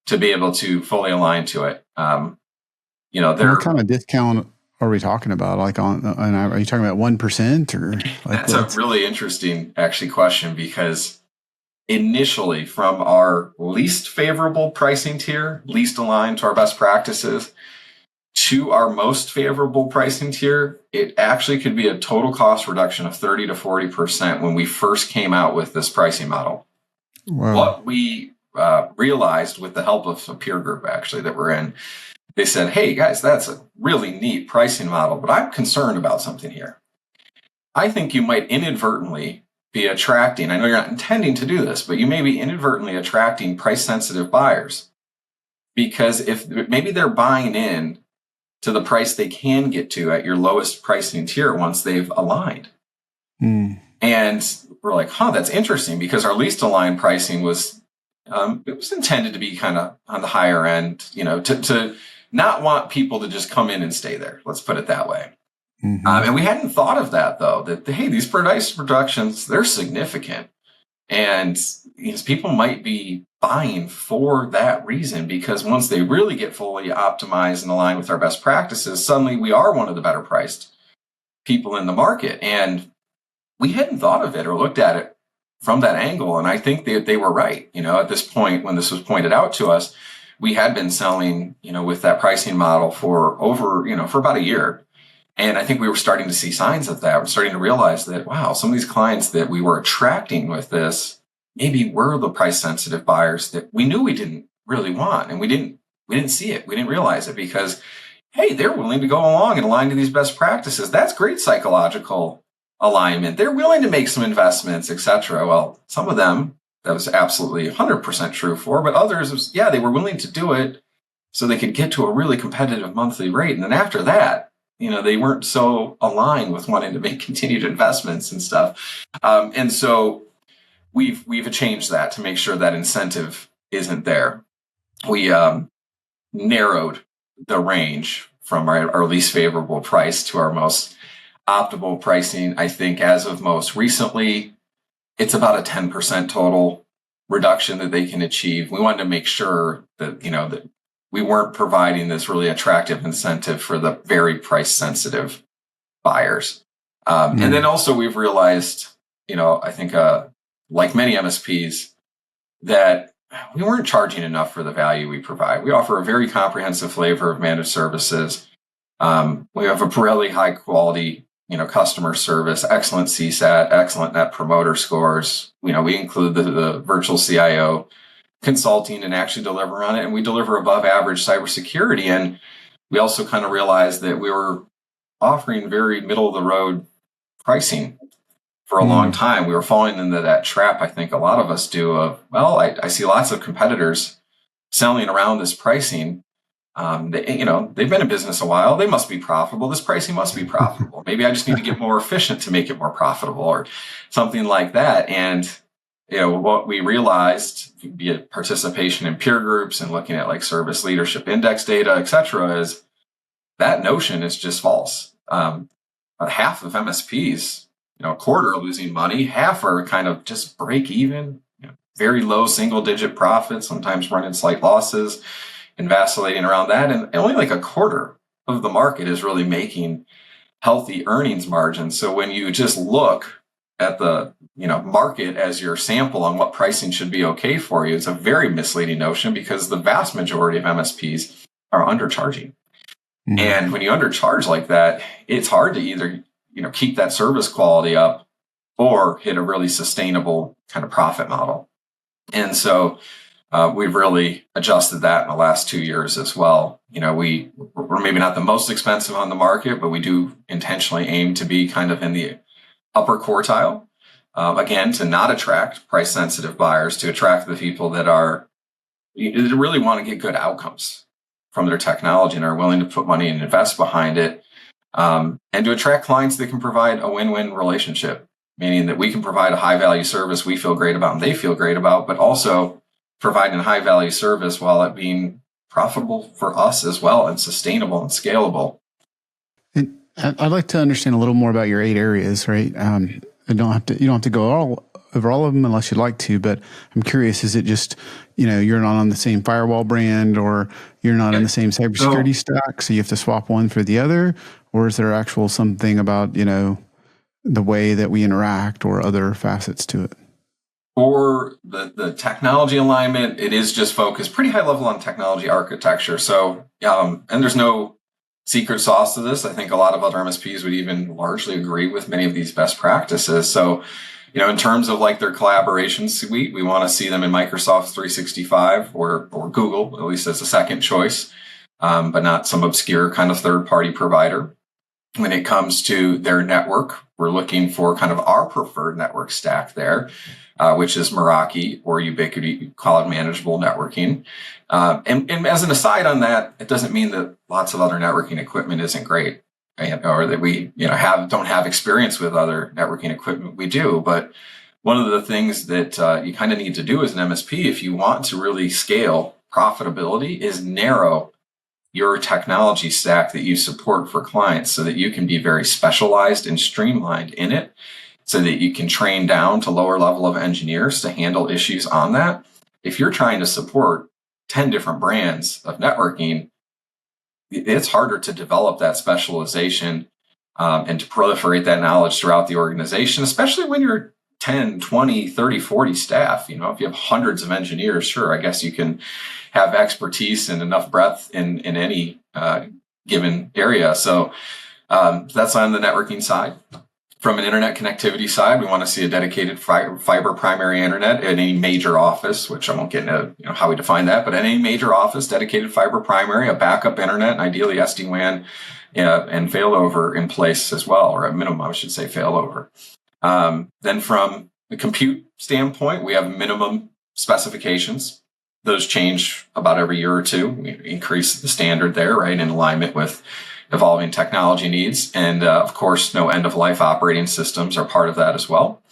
to be able to fully align to it. What kind of discount are we talking about? Like are you talking about 1% or? That's a really interesting actually question, because initially from our least favorable pricing tier, least aligned to our best practices, to our most favorable pricing tier, it actually could be a total cost reduction of 30 to 40% when we first came out with this pricing model. Wow. What we realized with the help of a peer group actually that we're in, they said, hey guys, that's a really neat pricing model, but I'm concerned about something here. I think you might inadvertently be attracting, I know you're not intending to do this, but you may be inadvertently attracting price sensitive buyers, because if maybe they're buying in to the price they can get to at your lowest pricing tier once they've aligned. And we're like, that's interesting, because our least aligned pricing was, it was intended to be kind of on the higher end, to not want people to just come in and stay there. Let's put it that way. And we hadn't thought of that, though, that, hey, these price reductions, they're significant. And people might be buying for that reason, because once they really get fully optimized and aligned with our best practices, suddenly we are one of the better priced people in the market. And we hadn't thought of it or looked at it from that angle. And I think they were right. At this point, when this was pointed out to us, we had been selling, with that pricing model for for about a year. And I think we were starting to see signs of that. We're starting to realize that, wow, some of these clients that we were attracting with this maybe were the price sensitive buyers that we knew we didn't really want. And we didn't see it. We didn't realize it because, hey, they're willing to go along and align to these best practices. That's great psychological alignment. They're willing to make some investments, etc. Well, some of them, that was absolutely 100% true for, but others, they were willing to do it so they could get to a really competitive monthly rate. And then after that, they weren't so aligned with wanting to make continued investments and stuff. And so we've changed that to make sure that incentive isn't there. We narrowed the range from our least favorable price to our most optimal pricing. I think as of most recently, it's about a 10% total reduction that they can achieve. We wanted to make sure that, that we weren't providing this really attractive incentive for the very price sensitive buyers. And then also we've realized, I think like many MSPs, that we weren't charging enough for the value we provide. We offer a very comprehensive flavor of managed services. We have a really high quality, customer service, excellent CSAT, excellent net promoter scores. We include the virtual CIO consulting and actually deliver on it. And we deliver above average cybersecurity. And we also kind of realized that we were offering very middle of the road pricing for a long time. We were falling into that trap. I think a lot of us do of, well, I see lots of competitors selling around this pricing. They've been in business a while. They must be profitable. This pricing must be profitable. Maybe I just need to get more efficient to make it more profitable or something like that. And what we realized, be it participation in peer groups and looking at like service leadership index data, et cetera, is that notion is just false. Half of MSPs, a quarter are losing money. Half are kind of just break even, very low single digit profits, sometimes running slight losses and vacillating around that. And only like a quarter of the market is really making healthy earnings margins. So when you just look at the market as your sample on what pricing should be okay for you, it's a very misleading notion because the vast majority of MSPs are undercharging. And when you undercharge like that, it's hard to either keep that service quality up or hit a really sustainable kind of profit model. And so we've really adjusted that in the last 2 years as well. We're maybe not the most expensive on the market, but we do intentionally aim to be kind of in the upper quartile, again, to not attract price sensitive buyers, to attract the people that really want to get good outcomes from their technology and are willing to put money and invest behind it, and to attract clients that can provide a win-win relationship, meaning that we can provide a high value service we feel great about and they feel great about, but also providing a high value service while it being profitable for us as well and sustainable and scalable. And I'd like to understand a little more about your 8 areas, right? You don't have to go over all of them unless you'd like to, but I'm curious, is it just, you're not on the same firewall brand or you're not in the same cybersecurity stack, so you have to swap one for the other? Or is there actual something about, the way that we interact or other facets to it? For the technology alignment, it is just focused pretty high level on technology architecture. So, and there's no secret sauce to this. I think a lot of other MSPs would even largely agree with many of these best practices. So, in terms of like their collaboration suite, we want to see them in Microsoft 365 or Google, at least as a second choice, but not some obscure kind of third-party provider. When it comes to their network, we're looking for kind of our preferred network stack there, which is Meraki or Ubiquiti Cloud Manageable Networking. And as an aside on that, it doesn't mean that lots of other networking equipment isn't great, or that we don't have experience with other networking equipment. We do, but one of the things that you kind of need to do as an MSP if you want to really scale profitability is narrow your technology stack that you support for clients so that you can be very specialized and streamlined in it, so that you can train down to lower level of engineers to handle issues on that. If you're trying to support 10 different brands of networking, it's harder to develop that specialization and to proliferate that knowledge throughout the organization, especially when you're 10, 20, 30, 40 staff. If you have hundreds of engineers, sure, I guess you can have expertise and enough breadth in any given area. So that's on the networking side. From an internet connectivity side, we want to see a dedicated fiber primary internet in any major office, which I won't get into how we define that, but in any major office, dedicated fiber primary, a backup internet, and ideally SD-WAN and failover in place as well, or at minimum, I should say failover. Then from the compute standpoint, we have minimum specifications. Those change about every year or two. We increase the standard there, right, in alignment with evolving technology needs. And of course, no end-of-life operating systems are part of that as well.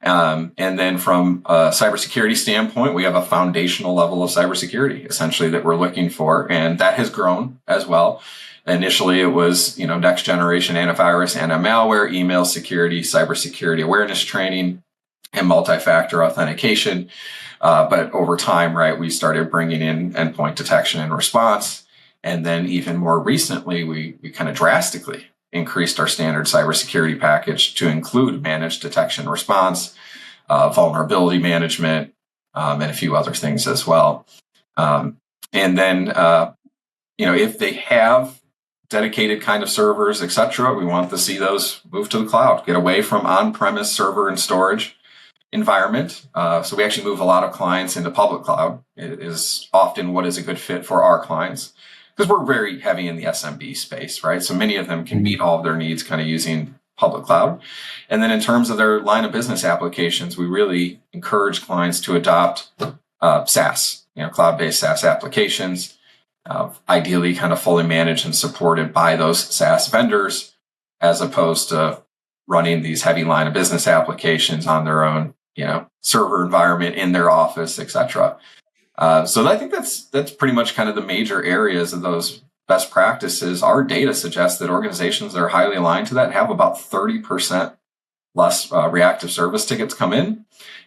And then from a cybersecurity standpoint, we have a foundational level of cybersecurity, essentially, that we're looking for. And that has grown as well. Initially, it was, next generation antivirus, anti-malware, email security, cybersecurity awareness training, and multi-factor authentication. But over time, right, we started bringing in endpoint detection and response. And then even more recently, we kind of drastically increased our standard cybersecurity package to include managed detection response, vulnerability management, and a few other things as well. And then, if they have dedicated kind of servers, et cetera, we want to see those move to the cloud, get away from on-premise server and storage environment. So we actually move a lot of clients into public cloud. It is often what is a good fit for our clients, because we're very heavy in the SMB space, right? So many of them can meet all of their needs kind of using public cloud. And then in terms of their line of business applications, we really encourage clients to adopt SaaS, cloud-based SaaS applications, ideally kind of fully managed and supported by those SaaS vendors, as opposed to running these heavy line of business applications on their own, server environment in their office, et cetera. So I think that's pretty much kind of the major areas of those best practices. Our data suggests that organizations that are highly aligned to that have about 30% less reactive service tickets come in.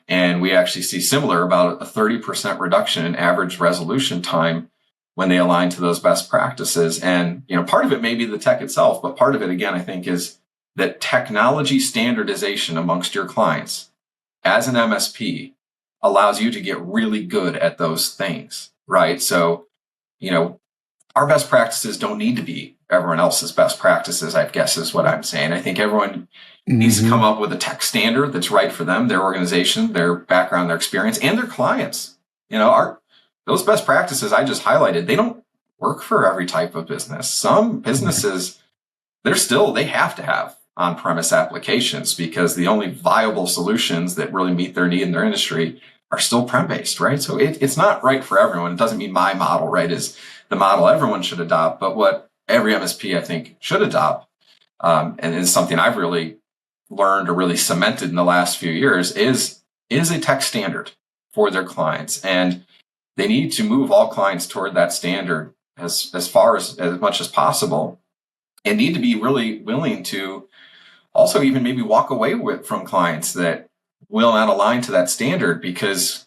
And we actually see similar, about a 30% reduction in average resolution time when they align to those best practices. And, part of it may be the tech itself, but part of it, again, I think, is that technology standardization amongst your clients as an MSP allows you to get really good at those things, right? So, our best practices don't need to be everyone else's best practices, I guess is what I'm saying. I think everyone needs to come up with a tech standard that's right for them, their organization, their background, their experience, and their clients. Those best practices I just highlighted, they don't work for every type of business. Some businesses, they have to have on-premise applications because the only viable solutions that really meet their need in their industry are still prem-based, right? So it's not right for everyone. It doesn't mean my model, right, is the model everyone should adopt, but what every MSP, I think, should adopt, and is something I've really learned or really cemented in the last few years, is a tech standard for their clients. And they need to move all clients toward that standard as much as possible, and need to be really willing to also even maybe walk away from clients that will not align to that standard. Because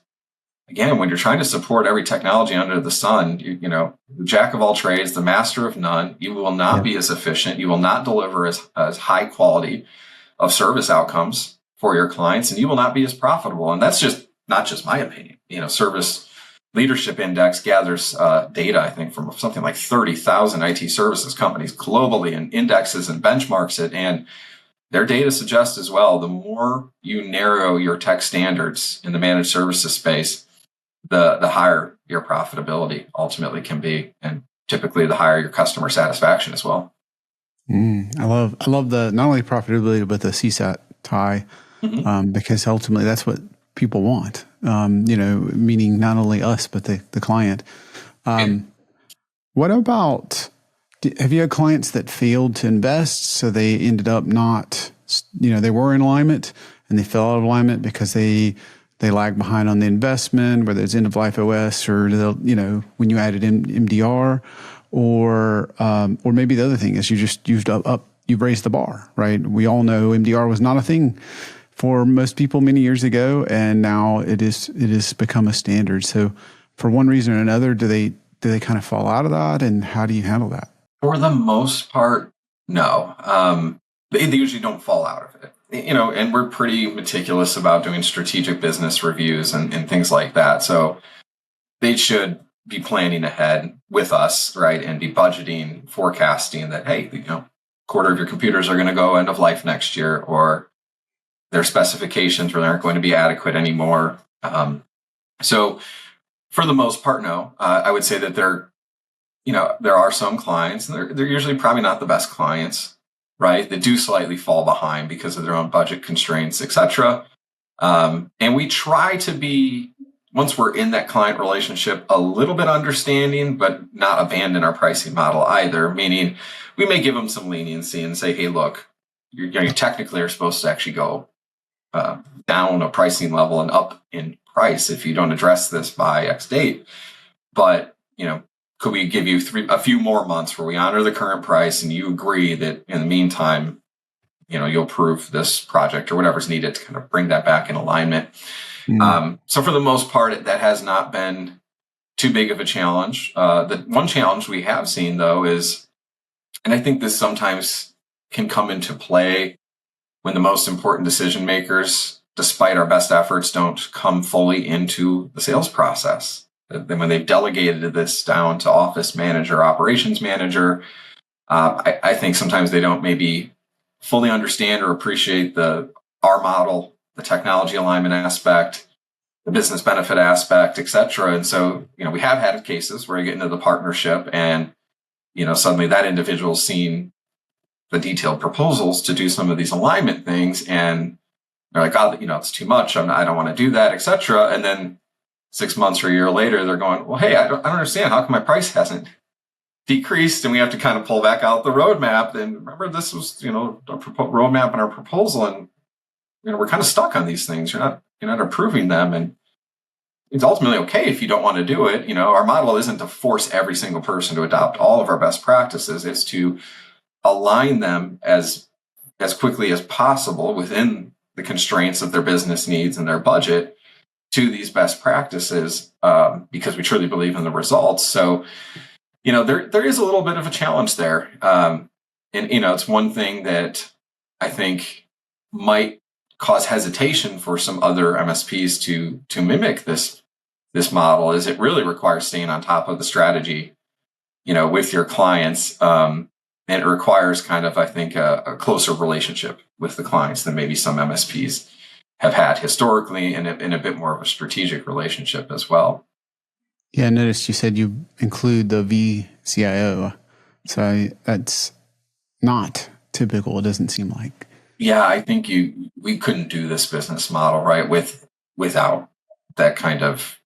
again, when you're trying to support every technology under the sun, the jack of all trades, the master of none, you will not be as efficient. You will not deliver as high quality of service outcomes for your clients, and you will not be as profitable. And that's just not just my opinion. Service Leadership Index gathers data, I think, from something like 30,000 IT services companies globally, and indexes and benchmarks it. And their data suggests as well, the more you narrow your tech standards in the managed services space, the higher your profitability ultimately can be, and typically the higher your customer satisfaction as well. I love the not only profitability but the CSAT tie, because ultimately that's what people want. Meaning not only us but the client. What about? Have you had clients that failed to invest, so they ended up not, they were in alignment and they fell out of alignment because they lagged behind on the investment, whether it's end of life OS or when you added MDR, or maybe the other thing is you've raised the bar, right? We all know MDR was not a thing for most people many years ago, and now it is become a standard. So for one reason or another, do they kind of fall out of that, and how do you handle that? For the most part, no. They usually don't fall out of it. And we're pretty meticulous about doing strategic business reviews and things like that. So they should be planning ahead with us, right? And be budgeting, forecasting that, hey, quarter of your computers are going to go end of life next year, or their specifications really aren't going to be adequate anymore. So for the most part, no. I would say that there are some clients, and they're usually probably not the best clients, right? That do slightly fall behind because of their own budget constraints, etc. And we try to be, once we're in that client relationship, a little bit understanding, but not abandon our pricing model either. Meaning, we may give them some leniency and say, "Hey, look, you technically are supposed to actually go down a pricing level and up in price if you don't address this by X date. But could we give you a few more months where we honor the current price and you agree that in the meantime, you'll approve this project or whatever's needed to kind of bring that back in alignment." So for the most part, that has not been too big of a challenge. The one challenge we have seen, though, is, and I think this sometimes can come into play when the most important decision makers, despite our best efforts, don't come fully into the sales process. Then when they've delegated this down to office manager, operations manager, I think sometimes they don't maybe fully understand or appreciate our model, the technology alignment aspect, the business benefit aspect, et cetera. And so, we have had cases where you get into the partnership and, suddenly that individual's seen the detailed proposals to do some of these alignment things, and they're like, "Oh, it's too much. I don't want to do that," et cetera. And then 6 months or a year later, they're going, "Well, hey, I don't understand. How come my price hasn't decreased?" And we have to kind of pull back out the roadmap. And remember, this was, a roadmap in our proposal, and we're kind of stuck on these things. You're not approving them, and it's ultimately okay if you don't want to do it. Our model isn't to force every single person to adopt all of our best practices. It's to align them as quickly as possible within the constraints of their business needs and their budget to these best practices, because we truly believe in the results. So, there is a little bit of a challenge there. And, it's one thing that I think might cause hesitation for some other MSPs to mimic this model, is it really requires staying on top of the strategy, with your clients. And it requires kind of, I think, a closer relationship with the clients than maybe some MSPs have had historically, and a bit more of a strategic relationship as well. Yeah, I noticed you said you include the VCIO. So that's not typical, it doesn't seem like. Yeah, I think we couldn't do this business model, right, without that kind of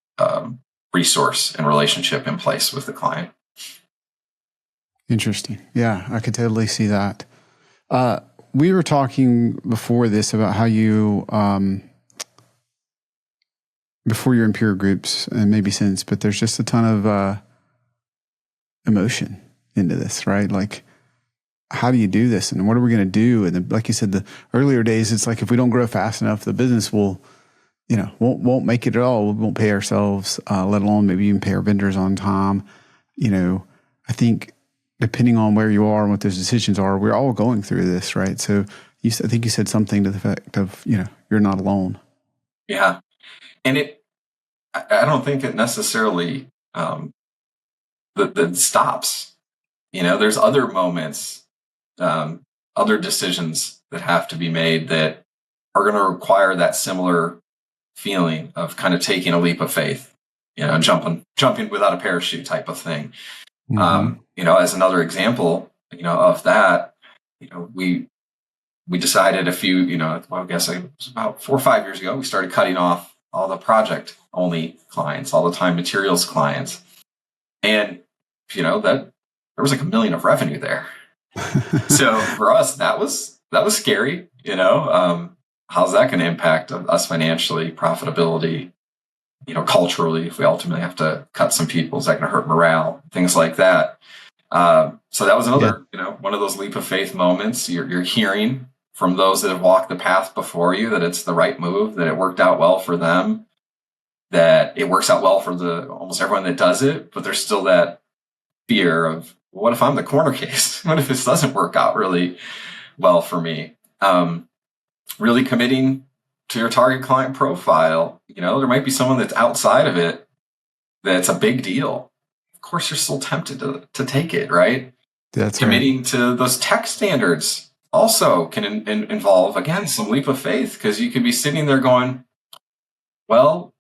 resource and relationship in place with the client. Interesting. Yeah, I could totally see that. We were talking before this about how you, before you're in peer groups, and maybe since, but there's just a ton of emotion into this, right? Like, how do you do this, and what are we going to do? And like you said, the earlier days, it's like if we don't grow fast enough, the business will, won't make it at all. We won't pay ourselves, let alone maybe even pay our vendors on time. I think, depending on where you are and what those decisions are, we're all going through this, right? So I think you said something to the effect of, you're not alone. Yeah. And I don't think it necessarily that stops. There's other moments, other decisions that have to be made that are going to require that similar feeling of kind of taking a leap of faith, jumping without a parachute type of thing. Mm-hmm. As another example, of that, we decided I guess it was about 4 or 5 years ago, we started cutting off all the project only clients, all the time materials clients. And, that there was like $1 million of revenue there. So for us, that was scary. How's that going to impact us financially, profitability, culturally, if we ultimately have to cut some people, is that going to hurt morale, things like that. So that was Yeah. another, one of those leap of faith moments. You're hearing from those that have walked the path before you that it's the right move, that it worked out well for them, that it works out well for almost everyone that does it. But there's still that fear of, what if I'm the corner case? What if this doesn't work out really well for me? Really committing to your target client profile. There might be someone that's outside of it that's a big deal. Of course, you're still tempted to take it, right? That's Committing right. to those tech standards also can involve, again, some leap of faith, because you could be sitting there going, well,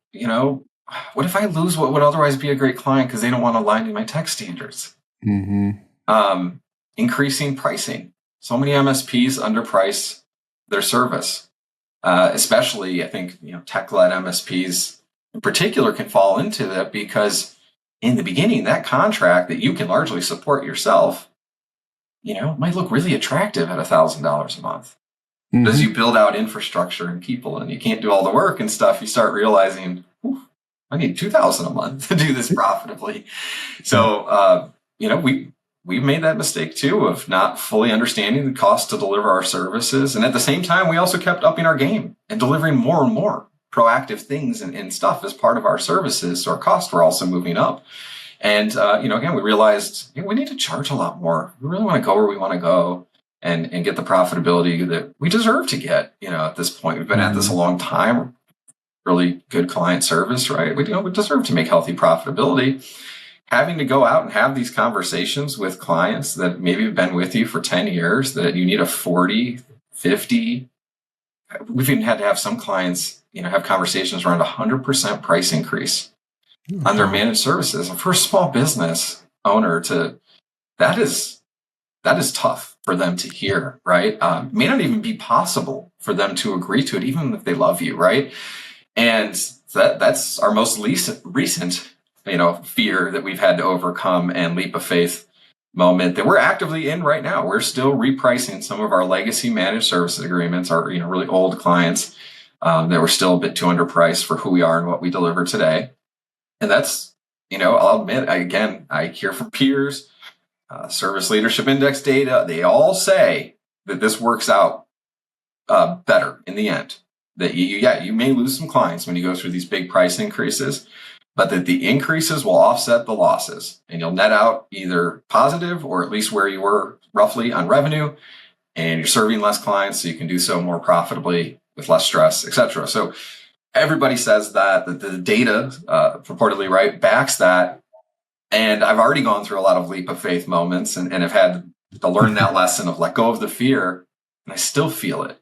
what if I lose what would otherwise be a great client because they don't want to align to my tech standards? Mm-hmm. Increasing pricing. So many MSPs underprice their service, especially, I think, tech-led MSPs in particular can fall into that, because in the beginning, that contract that you can largely support yourself, might look really attractive at $1,000 a month. But as Mm-hmm. you build out infrastructure and people and you can't do all the work and stuff, you start realizing, I need $2,000 a month to do this profitably. So, we made that mistake too, of not fully understanding the cost to deliver our services. And at the same time, we also kept upping our game and delivering more and more proactive things and stuff as part of our services. So our costs were also moving up. And, again, we realized we need to charge a lot more. We really want to go where we want to go and get the profitability that we deserve to get. At this point, we've been at this a long time, really good client service, right? We deserve to make healthy profitability. Having to go out and have these conversations with clients that maybe have been with you for 10 years, that you need a 40, 50. We've even had to have some clients, have conversations around 100% price increase on their managed services. And for a small business owner that is tough for them to hear, right? May not even be possible for them to agree to it, even if they love you, right? And that's our most recent, fear that we've had to overcome, and leap of faith moment that we're actively in right now. We're still repricing some of our legacy managed services agreements, our really old clients that were still a bit too underpriced for who we are and what we deliver today. And that's, I'll admit, I hear from peers, service leadership index data, they all say that this works out better in the end. That you may lose some clients when you go through these big price increases, but that the increases will offset the losses, and you'll net out either positive or at least where you were roughly on revenue, and you're serving less clients, so you can do so more profitably with less stress, etc. So everybody says that the data purportedly, right, backs that. And I've already gone through a lot of leap of faith moments and have had to learn that lesson of let go of the fear, and I still feel it.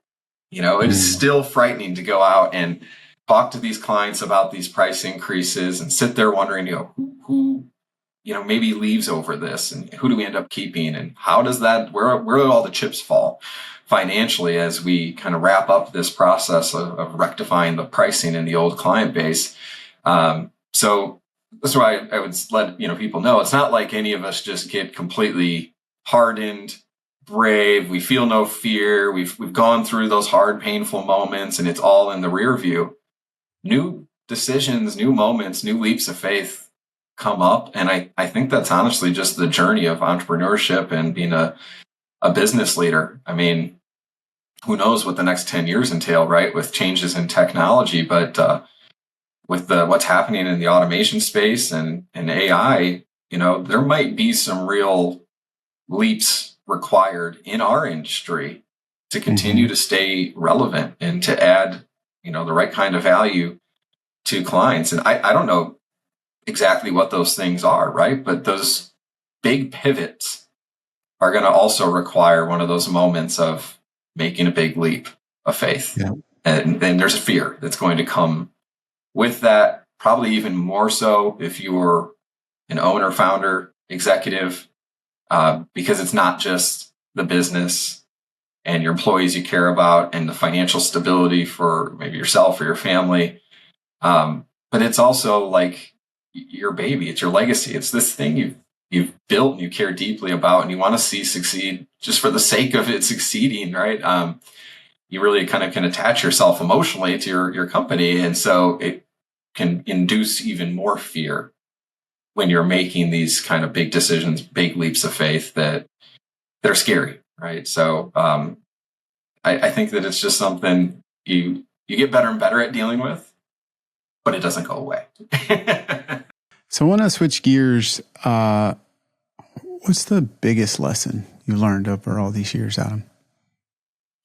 It is still frightening to go out and talk to these clients about these price increases and sit there wondering, who maybe leaves over this, and who do we end up keeping, and how does that, where do all the chips fall financially as we kind of wrap up this process of rectifying the pricing in the old client base. So that's why I would let people know it's not like any of us just get completely hardened, brave. We feel no fear. We've gone through those hard, painful moments, and it's all in the rear view. New decisions, new moments, new leaps of faith come up, and I think that's honestly just the journey of entrepreneurship and being a business leader. I mean, who knows what the next 10 years entail, right? With changes in technology, but with what's happening in the automation space and AI, there might be some real leaps required in our industry to continue to stay relevant and to add, the right kind of value to clients. And I don't know exactly what those things are, right? But those big pivots are going to also require one of those moments of making a big leap of faith. Yeah. And then there's a fear that's going to come with that, probably even more so if you're an owner, founder, executive, because it's not just the business and your employees you care about and the financial stability for maybe yourself or your family. But it's also like your baby, it's your legacy. It's this thing you've built and you care deeply about and you want to see succeed just for the sake of it succeeding, right? You really kind of can attach yourself emotionally to your company. And so it can induce even more fear when you're making these kind of big decisions, big leaps of faith that are scary, right? So I think that it's just something you get better and better at dealing with, but it doesn't go away. So I want to switch gears. What's the biggest lesson you learned over all these years, Adam?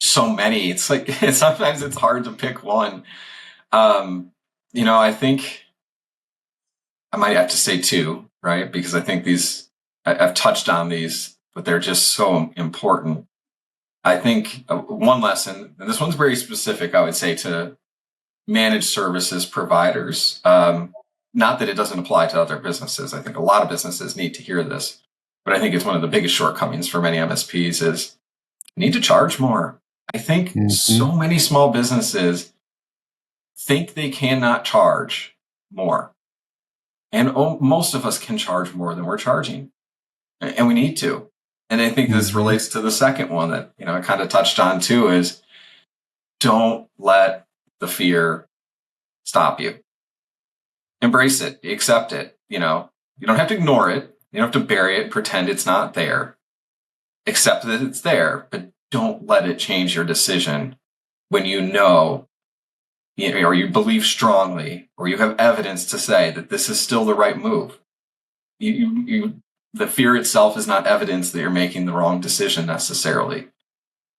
So many. It's like sometimes it's hard to pick one. I think I might have to say two, right? Because I think I've touched on these, but they're just so important. I think one lesson, and this one's very specific, I would say, to managed services providers. Not that it doesn't apply to other businesses. I think a lot of businesses need to hear this, but I think it's one of the biggest shortcomings for many MSPs is need to charge more. I think so many small businesses think they cannot charge more. And most of us can charge more than we're charging. And we need to. And I think this relates to the second one that, I kind of touched on too, is don't let the fear stop you. Embrace it, accept it. You don't have to ignore it. You don't have to bury it, pretend it's not there. Accept that it's there, but don't let it change your decision when or you believe strongly, or you have evidence to say that this is still the right move. The fear itself is not evidence that you're making the wrong decision necessarily.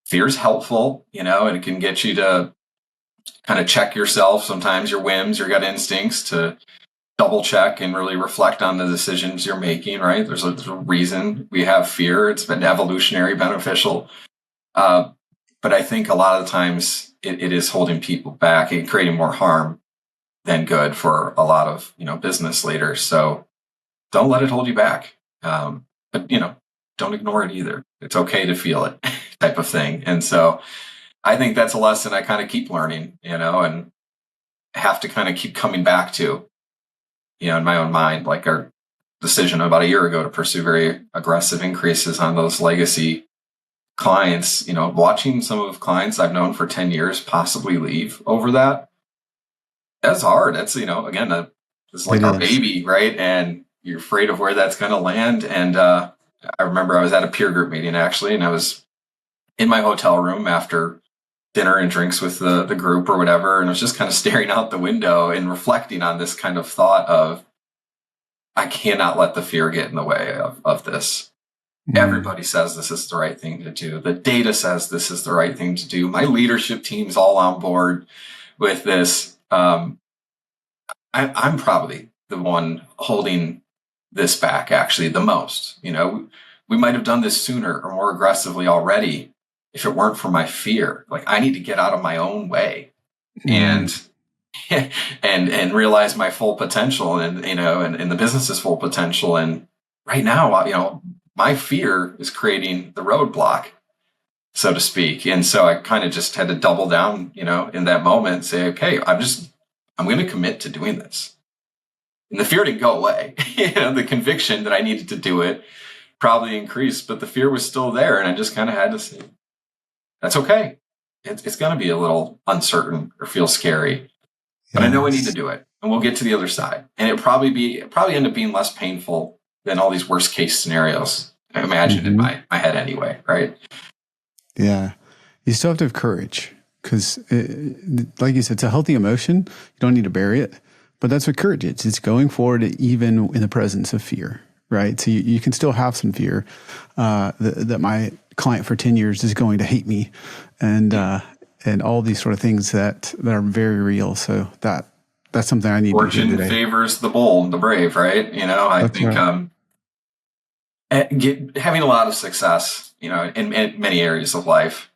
Fear is helpful, and it can get you to kind of check yourself, sometimes your whims, your gut instincts, to double check and really reflect on the decisions you're making, right? There's a reason we have fear. It's been evolutionary beneficial. But I think a lot of the times it is holding people back and creating more harm than good for a lot of, business leaders. So don't let it hold you back. But don't ignore it either. It's okay to feel it type of thing. And so I think that's a lesson I kind of keep learning, and have to kind of keep coming back to, in my own mind, like our decision about a year ago to pursue very aggressive increases on those legacy clients, watching some of clients I've known for 10 years possibly leave over that. That's hard. That's, again, it's like our baby, right? And you're afraid of where that's going to land. And I remember I was at a peer group meeting actually, and I was in my hotel room after dinner and drinks with the group or whatever. And I was just kind of staring out the window and reflecting on this kind of thought of, I cannot let the fear get in the way of this. Everybody says this is the right thing to do. The data says this is the right thing to do. My leadership team's all on board with this. I'm probably the one holding this back actually the most. We might have done this sooner or more aggressively already if it weren't for my fear. Like, I need to get out of my own way and realize my full potential and the business's full potential. And right now, my fear is creating the roadblock, so to speak. And so I kind of just had to double down, in that moment and say, okay, I'm going to commit to doing this. And the fear didn't go away. The conviction that I needed to do it probably increased, but the fear was still there. And I just kind of had to say, that's okay. It's going to be a little uncertain or feel scary, but I know I need to do it, and we'll get to the other side. And it probably end up being less painful than all these worst case scenarios I imagined in my head anyway, right? Yeah. You still have to have courage because, like you said, it's a healthy emotion. You don't need to bury it, but that's what courage is. It's going forward even in the presence of fear, right? So you can still have some fear that my client for 10 years is going to hate me and all these sort of things that are very real. So that's something I need to do today. Fortune favors the bold, the brave, right? I think having a lot of success, in many areas of life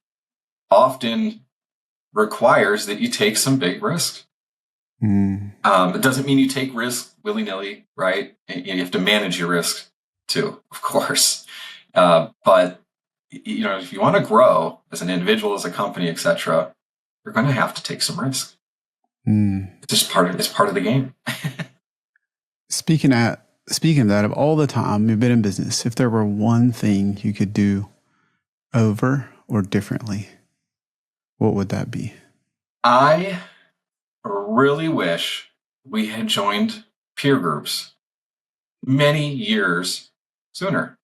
often requires that you take some big risks. It doesn't mean you take risks willy-nilly, right? You have to manage your risk too, of course. But if you want to grow as an individual, as a company, etc., you're going to have to take some risk. It's just part of the game. Speaking of that, of all the time you've been in business, if there were one thing you could do over or differently, what would that be? I really wish we had joined peer groups many years sooner.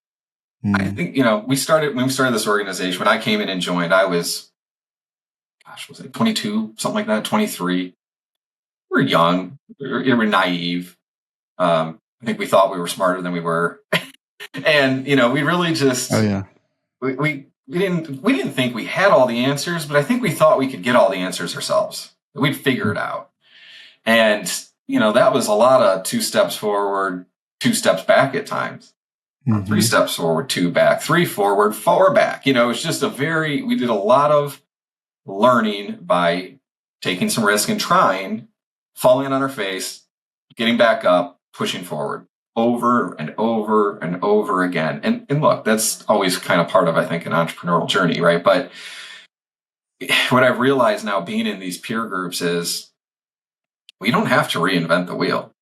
I Mm. think, when we started this organization, when I came in and joined, I was, was it 22, something like that, 23. We were young, we were naive. I think we thought we were smarter than we were. And, we really Oh just, yeah. we didn't think we had all the answers, but I think we thought we could get all the answers ourselves. We'd figure it out. And, that was a lot of 2 steps forward, 2 steps back at times. Or 3 steps forward, 2 back, 3 forward, 4 back. It's just we did a lot of learning by taking some risk and trying, falling on our face, getting back up, pushing forward over and over and over again. And look, that's always kind of part of, I think, an entrepreneurial journey, right? But what I've realized now being in these peer groups is we don't have to reinvent the wheel.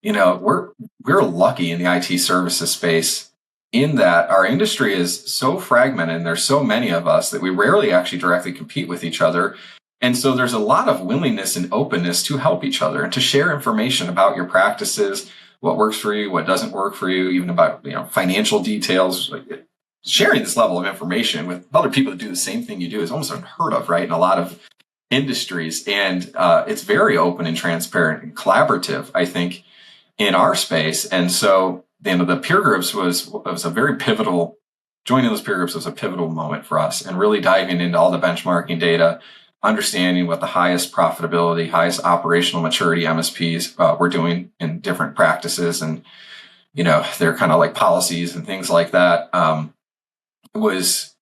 We're lucky in the IT services space in that our industry is so fragmented and there's so many of us that we rarely actually directly compete with each other. And so there's a lot of willingness and openness to help each other and to share information about your practices, what works for you, what doesn't work for you, even about financial details. Like, sharing this level of information with other people that do the same thing you do is almost unheard of, right? In a lot of industries. And it's very open and transparent and collaborative, I think, in our space. And so the peer groups was a very pivotal, joining those peer groups was a pivotal moment for us, and really diving into all the benchmarking data, understanding what the highest profitability, highest operational maturity MSPs were doing in different practices, and their kind of like policies and things like that. It was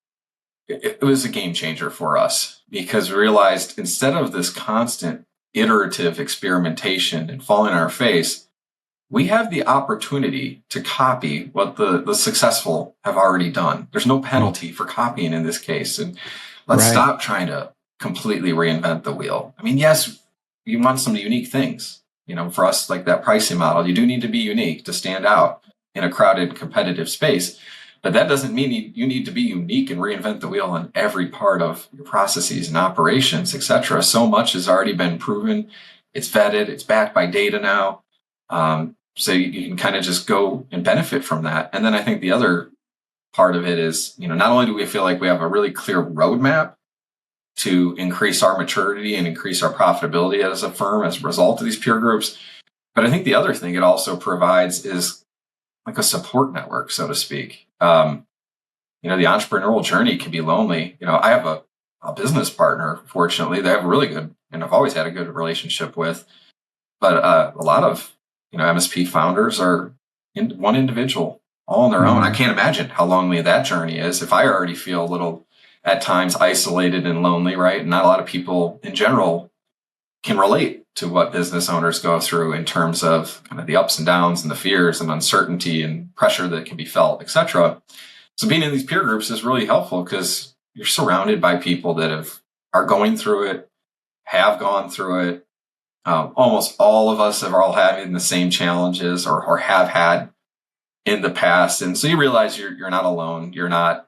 a game changer for us, because we realized instead of this constant iterative experimentation and falling on our face, we have the opportunity to copy what the successful have already done. There's no penalty for copying in this case. And let's stop trying to completely reinvent the wheel. I mean, yes, you want some unique things. For us, like that pricing model, you do need to be unique to stand out in a crowded, competitive space. But that doesn't mean you need to be unique and reinvent the wheel on every part of your processes and operations, et cetera. So much has already been proven. It's vetted. It's backed by data now. So you can kind of just go and benefit from that. And then I think the other part of it is, not only do we feel like we have a really clear roadmap to increase our maturity and increase our profitability as a firm as a result of these peer groups, but I think the other thing it also provides is like a support network, so to speak. The entrepreneurial journey can be lonely. I have a business partner, fortunately, that I have a really good, and I've always had a good relationship with, but a lot of MSP founders are one individual, all on their own. I can't imagine how lonely that journey is. If I already feel a little, at times, isolated and lonely, right? And not a lot of people in general can relate to what business owners go through in terms of kind of the ups and downs and the fears and uncertainty and pressure that can be felt, et cetera. So being in these peer groups is really helpful because you're surrounded by people that are going through it, have gone through it. Almost all of us are all having the same challenges or have had in the past. And so you realize you're not alone. You're not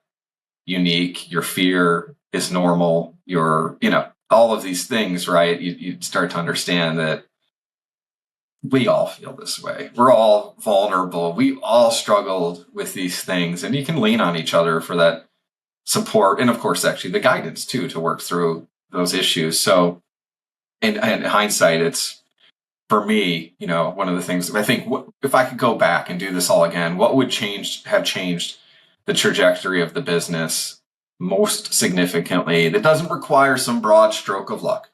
unique. Your fear is normal. All of these things, right? You start to understand that we all feel this way. We're all vulnerable. We all struggled with these things, and you can lean on each other for that support. And of course, actually the guidance too, to work through those issues. So in hindsight, it's, for me, one of the things I think, if I could go back and do this all again, what would have changed the trajectory of the business most significantly that doesn't require some broad stroke of luck?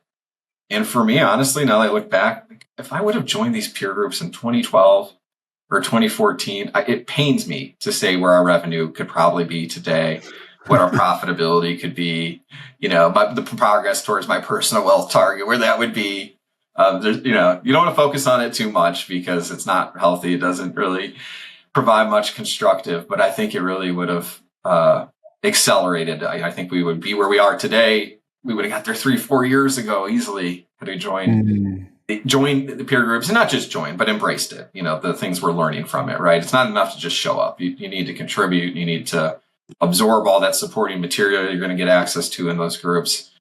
And for me, honestly, now that I look back, if I would have joined these peer groups in 2012 or 2014, it pains me to say where our revenue could probably be today, what our profitability could be, the progress towards my personal wealth target, where that would be. You don't want to focus on it too much because it's not healthy. It doesn't really provide much constructive, but I think it really would have accelerated. I think we would be where we are today. We would have got there 3-4 years ago easily had we joined the peer groups, and not just joined, but embraced it. The things we're learning from it, right? It's not enough to just show up. You need to contribute. You need to absorb all that supporting material you're going to get access to in those groups.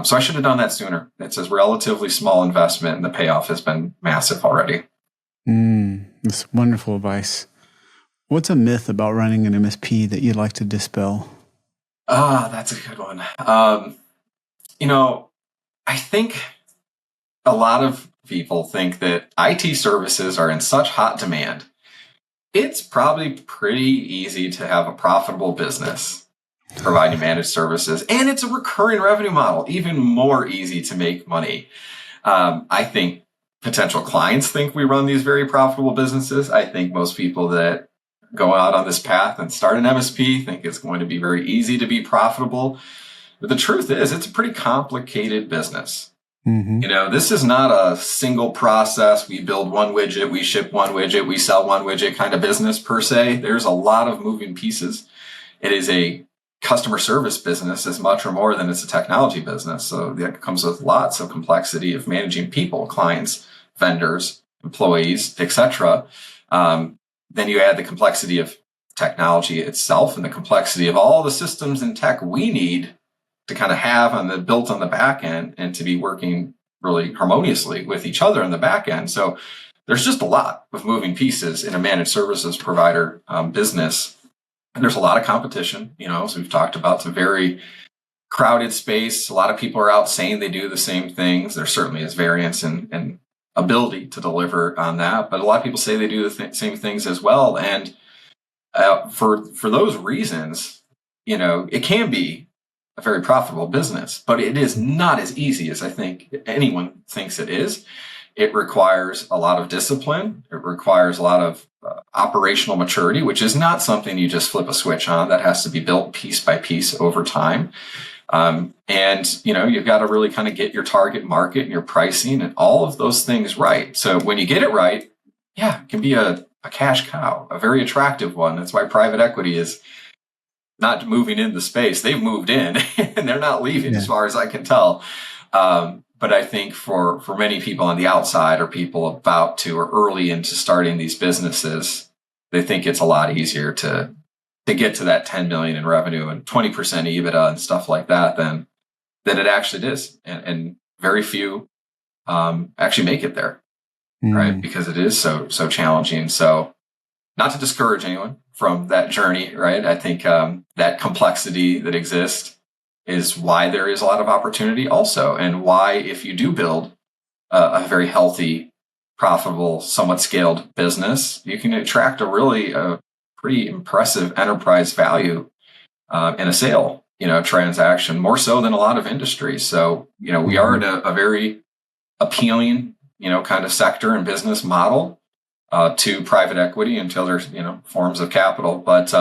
So I should have done that sooner. It's a relatively small investment, and the payoff has been massive already. That's wonderful advice. What's a myth about running an MSP that you'd like to dispel? That's a good one. I think a lot of people think that IT services are in such hot demand. It's probably pretty easy to have a profitable business providing managed services, and it's a recurring revenue model, even more easy to make money. I think potential clients think we run these very profitable businesses. I think most people that go out on this path and start an MSP think it's going to be very easy to be profitable. But the truth is, it's a pretty complicated business. Mm-hmm. This is not a single process. We build one widget, we ship one widget, we sell one widget kind of business per se. There's a lot of moving pieces. It is a customer service business as much or more than it's a technology business. So that comes with lots of complexity of managing people, clients, vendors, employees, etc. Then you add the complexity of technology itself and the complexity of all the systems and tech we need to kind of have built on the back end and to be working really harmoniously with each other on the back end. So there's just a lot of moving pieces in a managed services provider business. And there's a lot of competition, as we've talked about. It's a very crowded space. A lot of people are out saying they do the same things. There certainly is variance in ability to deliver on that, but a lot of people say they do the same things as well. And for those reasons, it can be a very profitable business, but it is not as easy as I think anyone thinks it is. It requires a lot of discipline. It requires a lot of operational maturity, which is not something you just flip a switch on. That has to be built piece by piece over time. You've got to really kind of get your target market and your pricing and all of those things right. So when you get it right, it can be a cash cow, a very attractive one. That's why private equity is not moving in the space. They've moved in and they're not leaving as far as I can tell. But I think for many people on the outside or people about to or early into starting these businesses, they think it's a lot easier to get to that 10 million in revenue and 20% EBITDA and stuff like that than it actually is. And very few actually make it there, right? Because it is so challenging. So not to discourage anyone from that journey, right? I think that complexity that exists is why there is a lot of opportunity also, and why if you do build a very healthy, profitable, somewhat scaled business, you can attract a pretty impressive enterprise value in a sale, transaction, more so than a lot of industries. So, we are in a very appealing, kind of sector and business model to private equity until there's, forms of capital. But,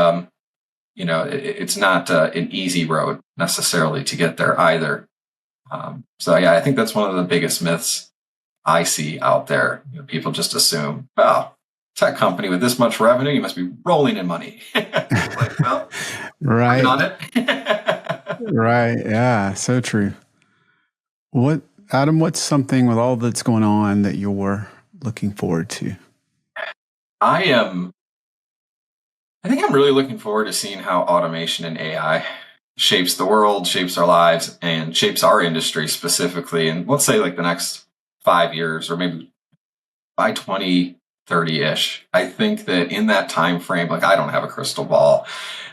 it's not an easy road necessarily to get there either. I think that's one of the biggest myths I see out there. People just assume, tech company with this much revenue, you must be rolling in money. Like, well, right. working on it. Right. Yeah. So true. Adam, what's something with all that's going on that you're looking forward to? I think I'm really looking forward to seeing how automation and AI shapes the world, shapes our lives, and shapes our industry specifically. And let's say like the next 5 years, or maybe by 2030-ish, I think that in that time frame, like I don't have a crystal ball.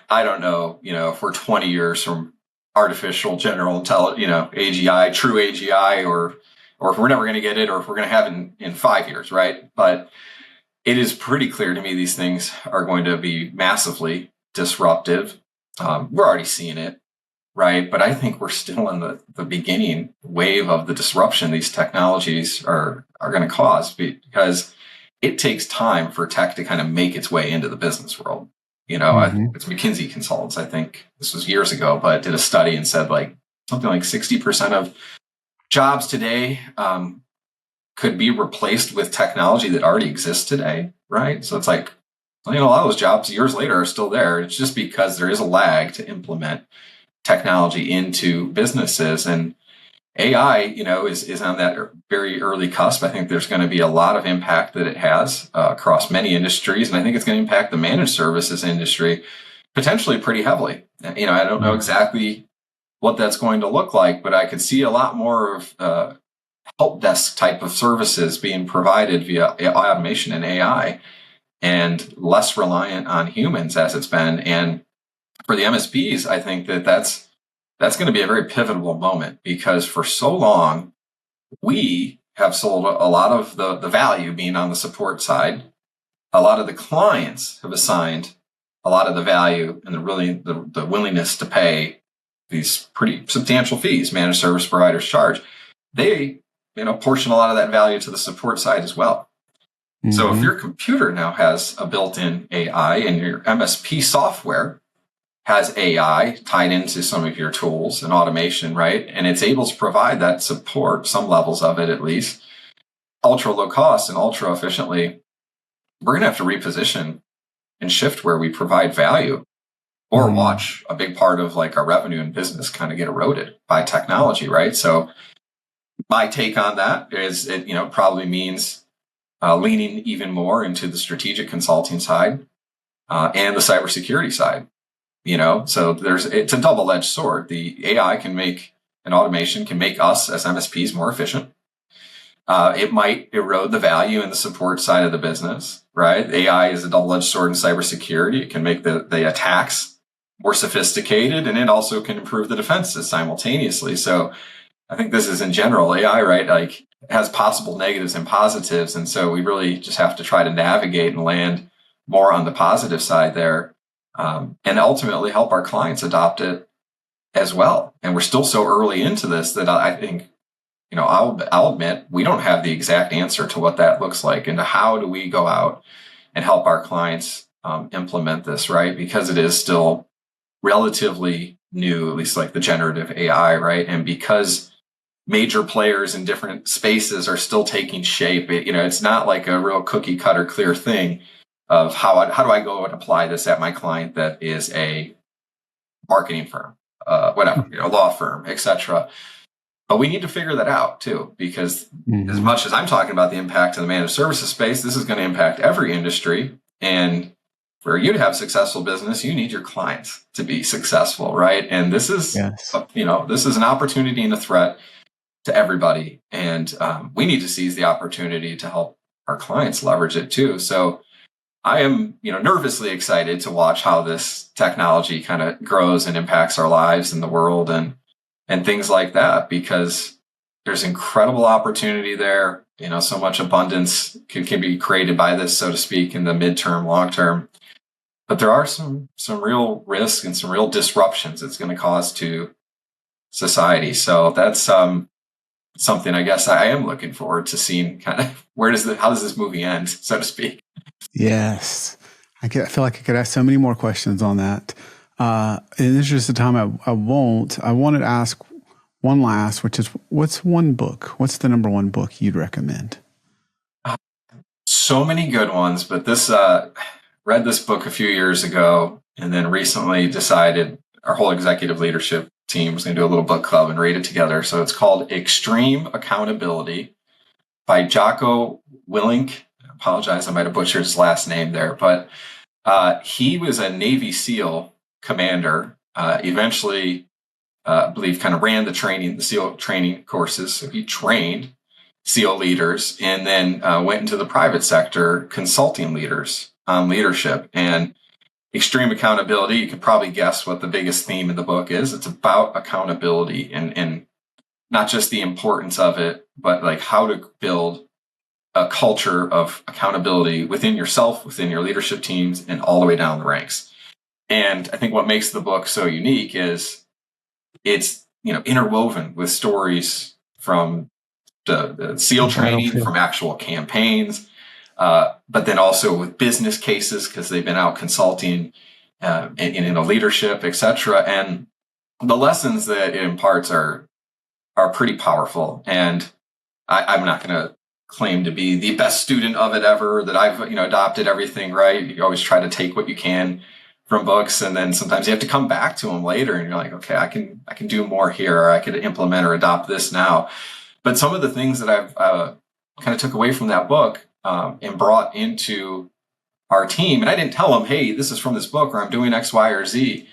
I don't know, if we're 20 years from artificial general intelligence, AGI, true AGI, or if we're never going to get it, or if we're going to have it in 5 years, right? But it is pretty clear to me these things are going to be massively disruptive. We're already seeing it, right? But I think we're still in the beginning wave of the disruption these technologies are going to cause, because it takes time for tech to kind of make its way into the business world. It's McKinsey Consultants, I think this was years ago, but did a study and said like something like 60% of jobs today could be replaced with technology that already exists today, right? So it's like, a lot of those jobs years later are still there. It's just because there is a lag to implement technology into businesses. And AI, is on that very early cusp. I think there's going to be a lot of impact that it has across many industries. And I think it's going to impact the managed services industry potentially pretty heavily. I don't know exactly what that's going to look like, but I could see a lot more of help desk type of services being provided via automation and AI and less reliant on humans as it's been. And for the MSPs, I think that's going to be a very pivotal moment, because for so long, we have sold a lot of the value being on the support side. A lot of the clients have assigned a lot of the value and the willingness to pay these pretty substantial fees managed service providers charge. They, portion a lot of that value to the support side as well. Mm-hmm. So if your computer now has a built-in AI and your MSP software has AI tied into some of your tools and automation, right? And it's able to provide that support, some levels of it at least, ultra low cost and ultra efficiently, we're going to have to reposition and shift where we provide value, or watch a big part of like our revenue and business kind of get eroded by technology, right? So my take on that is it, probably means leaning even more into the strategic consulting side and the cybersecurity side. So it's a double-edged sword. The AI and automation can make us as MSPs more efficient. It might erode the value in the support side of the business, right? AI is a double-edged sword in cybersecurity. It can make the attacks more sophisticated, and it also can improve the defenses simultaneously. So I think this is in general AI, right? Like, it has possible negatives and positives. And so we really just have to try to navigate and land more on the positive side there, and ultimately help our clients adopt it as well. And we're still so early into this that I think, I'll admit we don't have the exact answer to what that looks like and to how do we go out and help our clients implement this, right? Because it is still relatively new, at least like the generative AI, right? And because major players in different spaces are still taking shape, it's not like a real cookie cutter clear thing of how do I go and apply this at my client that is a marketing firm, whatever, law firm, etc. But we need to figure that out too, because as much as I'm talking about the impact of the managed services space, this is going to impact every industry. And for you to have successful business, you need your clients to be successful, right? And this is, this is an opportunity and a threat to everybody. And we need to seize the opportunity to help our clients leverage it too. So I am, nervously excited to watch how this technology kind of grows and impacts our lives in the world and things like that, because there's incredible opportunity there. So much abundance can be created by this, so to speak, in the midterm, long term. But there are some real risks and some real disruptions it's going to cause to society. So that's something I guess I am looking forward to seeing kind of how does this movie end, so to speak. Yes. I feel like I could ask so many more questions on that. In the interest of time, I won't. I wanted to ask one last, which is, what's one book? What's the number one book you'd recommend? So many good ones, but read this book a few years ago, and then recently decided our whole executive leadership team was going to do a little book club and read it together. So it's called Extreme Accountability by Jocko Willink. I apologize, I might have butchered his last name there, but he was a Navy SEAL commander, eventually, I believe, kind of ran the SEAL training courses. So he trained SEAL leaders and then went into the private sector consulting leaders on leadership. And extreme accountability, you could probably guess what the biggest theme in the book is. It's about accountability and not just the importance of it, but like how to build a culture of accountability within yourself, within your leadership teams, and all the way down the ranks. And I think what makes the book so unique is it's, interwoven with stories from the SEAL training, from actual campaigns, but then also with business cases, because they've been out consulting in leadership, etc. And the lessons that it imparts are pretty powerful. And I'm not going to claim to be the best student of it ever, that I've adopted everything right. You always try to take what you can from books, and then sometimes you have to come back to them later, and you're like, okay, I can do more here, or I could implement or adopt this now. But some of the things that I've kind of took away from that book and brought into our team, and I didn't tell them, hey, this is from this book, or I'm doing X, Y, or Z.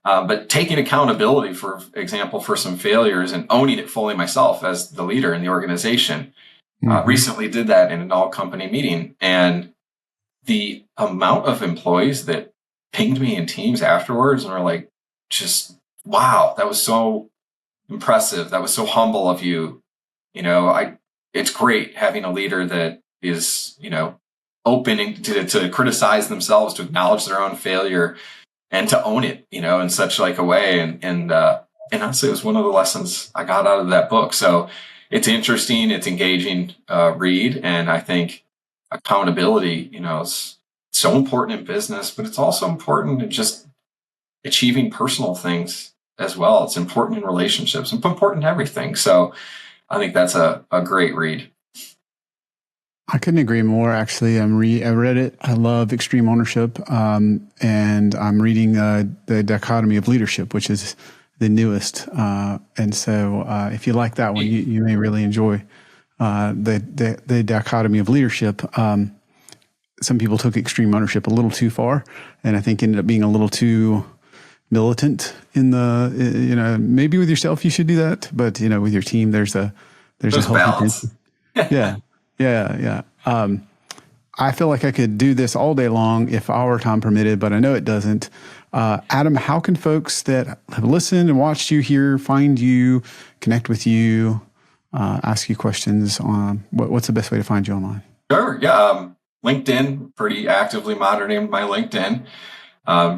But taking accountability, for example, for some failures and owning it fully myself as the leader in the organization. Recently did that in an all company meeting. And the amount of employees that pinged me in Teams afterwards and were like, just, wow, that was so impressive. That was so humble of you. It's great having a leader that is, open to criticize themselves, to acknowledge their own failure, and to own it, in such like a way. And honestly, it was one of the lessons I got out of that book. So it's interesting, it's engaging read, and I think accountability, is so important in business, but it's also important in just achieving personal things as well. It's important in relationships, it's important in everything. So I think that's a great read. I couldn't agree more. Actually, I read it. I love Extreme Ownership, and I'm reading The Dichotomy of Leadership, which is the newest. And so, if you like that one, you may really enjoy the Dichotomy of Leadership. Some people took Extreme Ownership a little too far, and I think ended up being a little too militant in the. Maybe with yourself you should do that, but with your team, there's a healthy balance. Yeah. I feel like I could do this all day long if our time permitted, but I know it doesn't. Adam, how can folks that have listened and watched you here find you, connect with you, ask you questions on what's the best way to find you online? Sure. Yeah. LinkedIn, pretty actively monitoring my LinkedIn.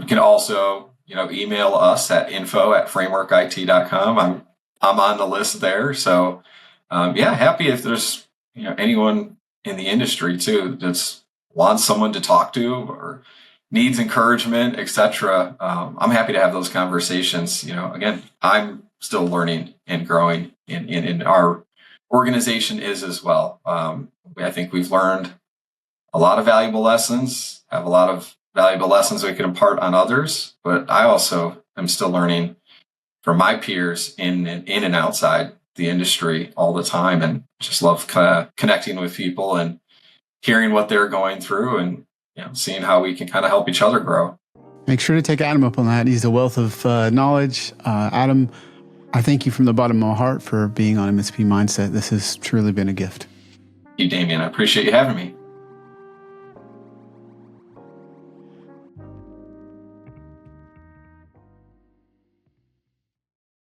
You can also, email us at info@frameworkit.com. I'm on the list there. So, happy if there's, anyone in the industry too that's wants someone to talk to or needs encouragement, etc. I'm happy to have those conversations. Again, I'm still learning and growing in our organization is as well. I think we've learned a lot of valuable lessons, have a lot of valuable lessons we can impart on others, but I also am still learning from my peers in and outside the industry all the time, and just love connecting with people and hearing what they're going through, and seeing how we can kind of help each other grow. Make sure to take Adam up on that. He's a wealth of knowledge. Adam, I thank you from the bottom of my heart for being on MSP Mindset. This has truly been a gift. Thank you, Damien. I appreciate you having me.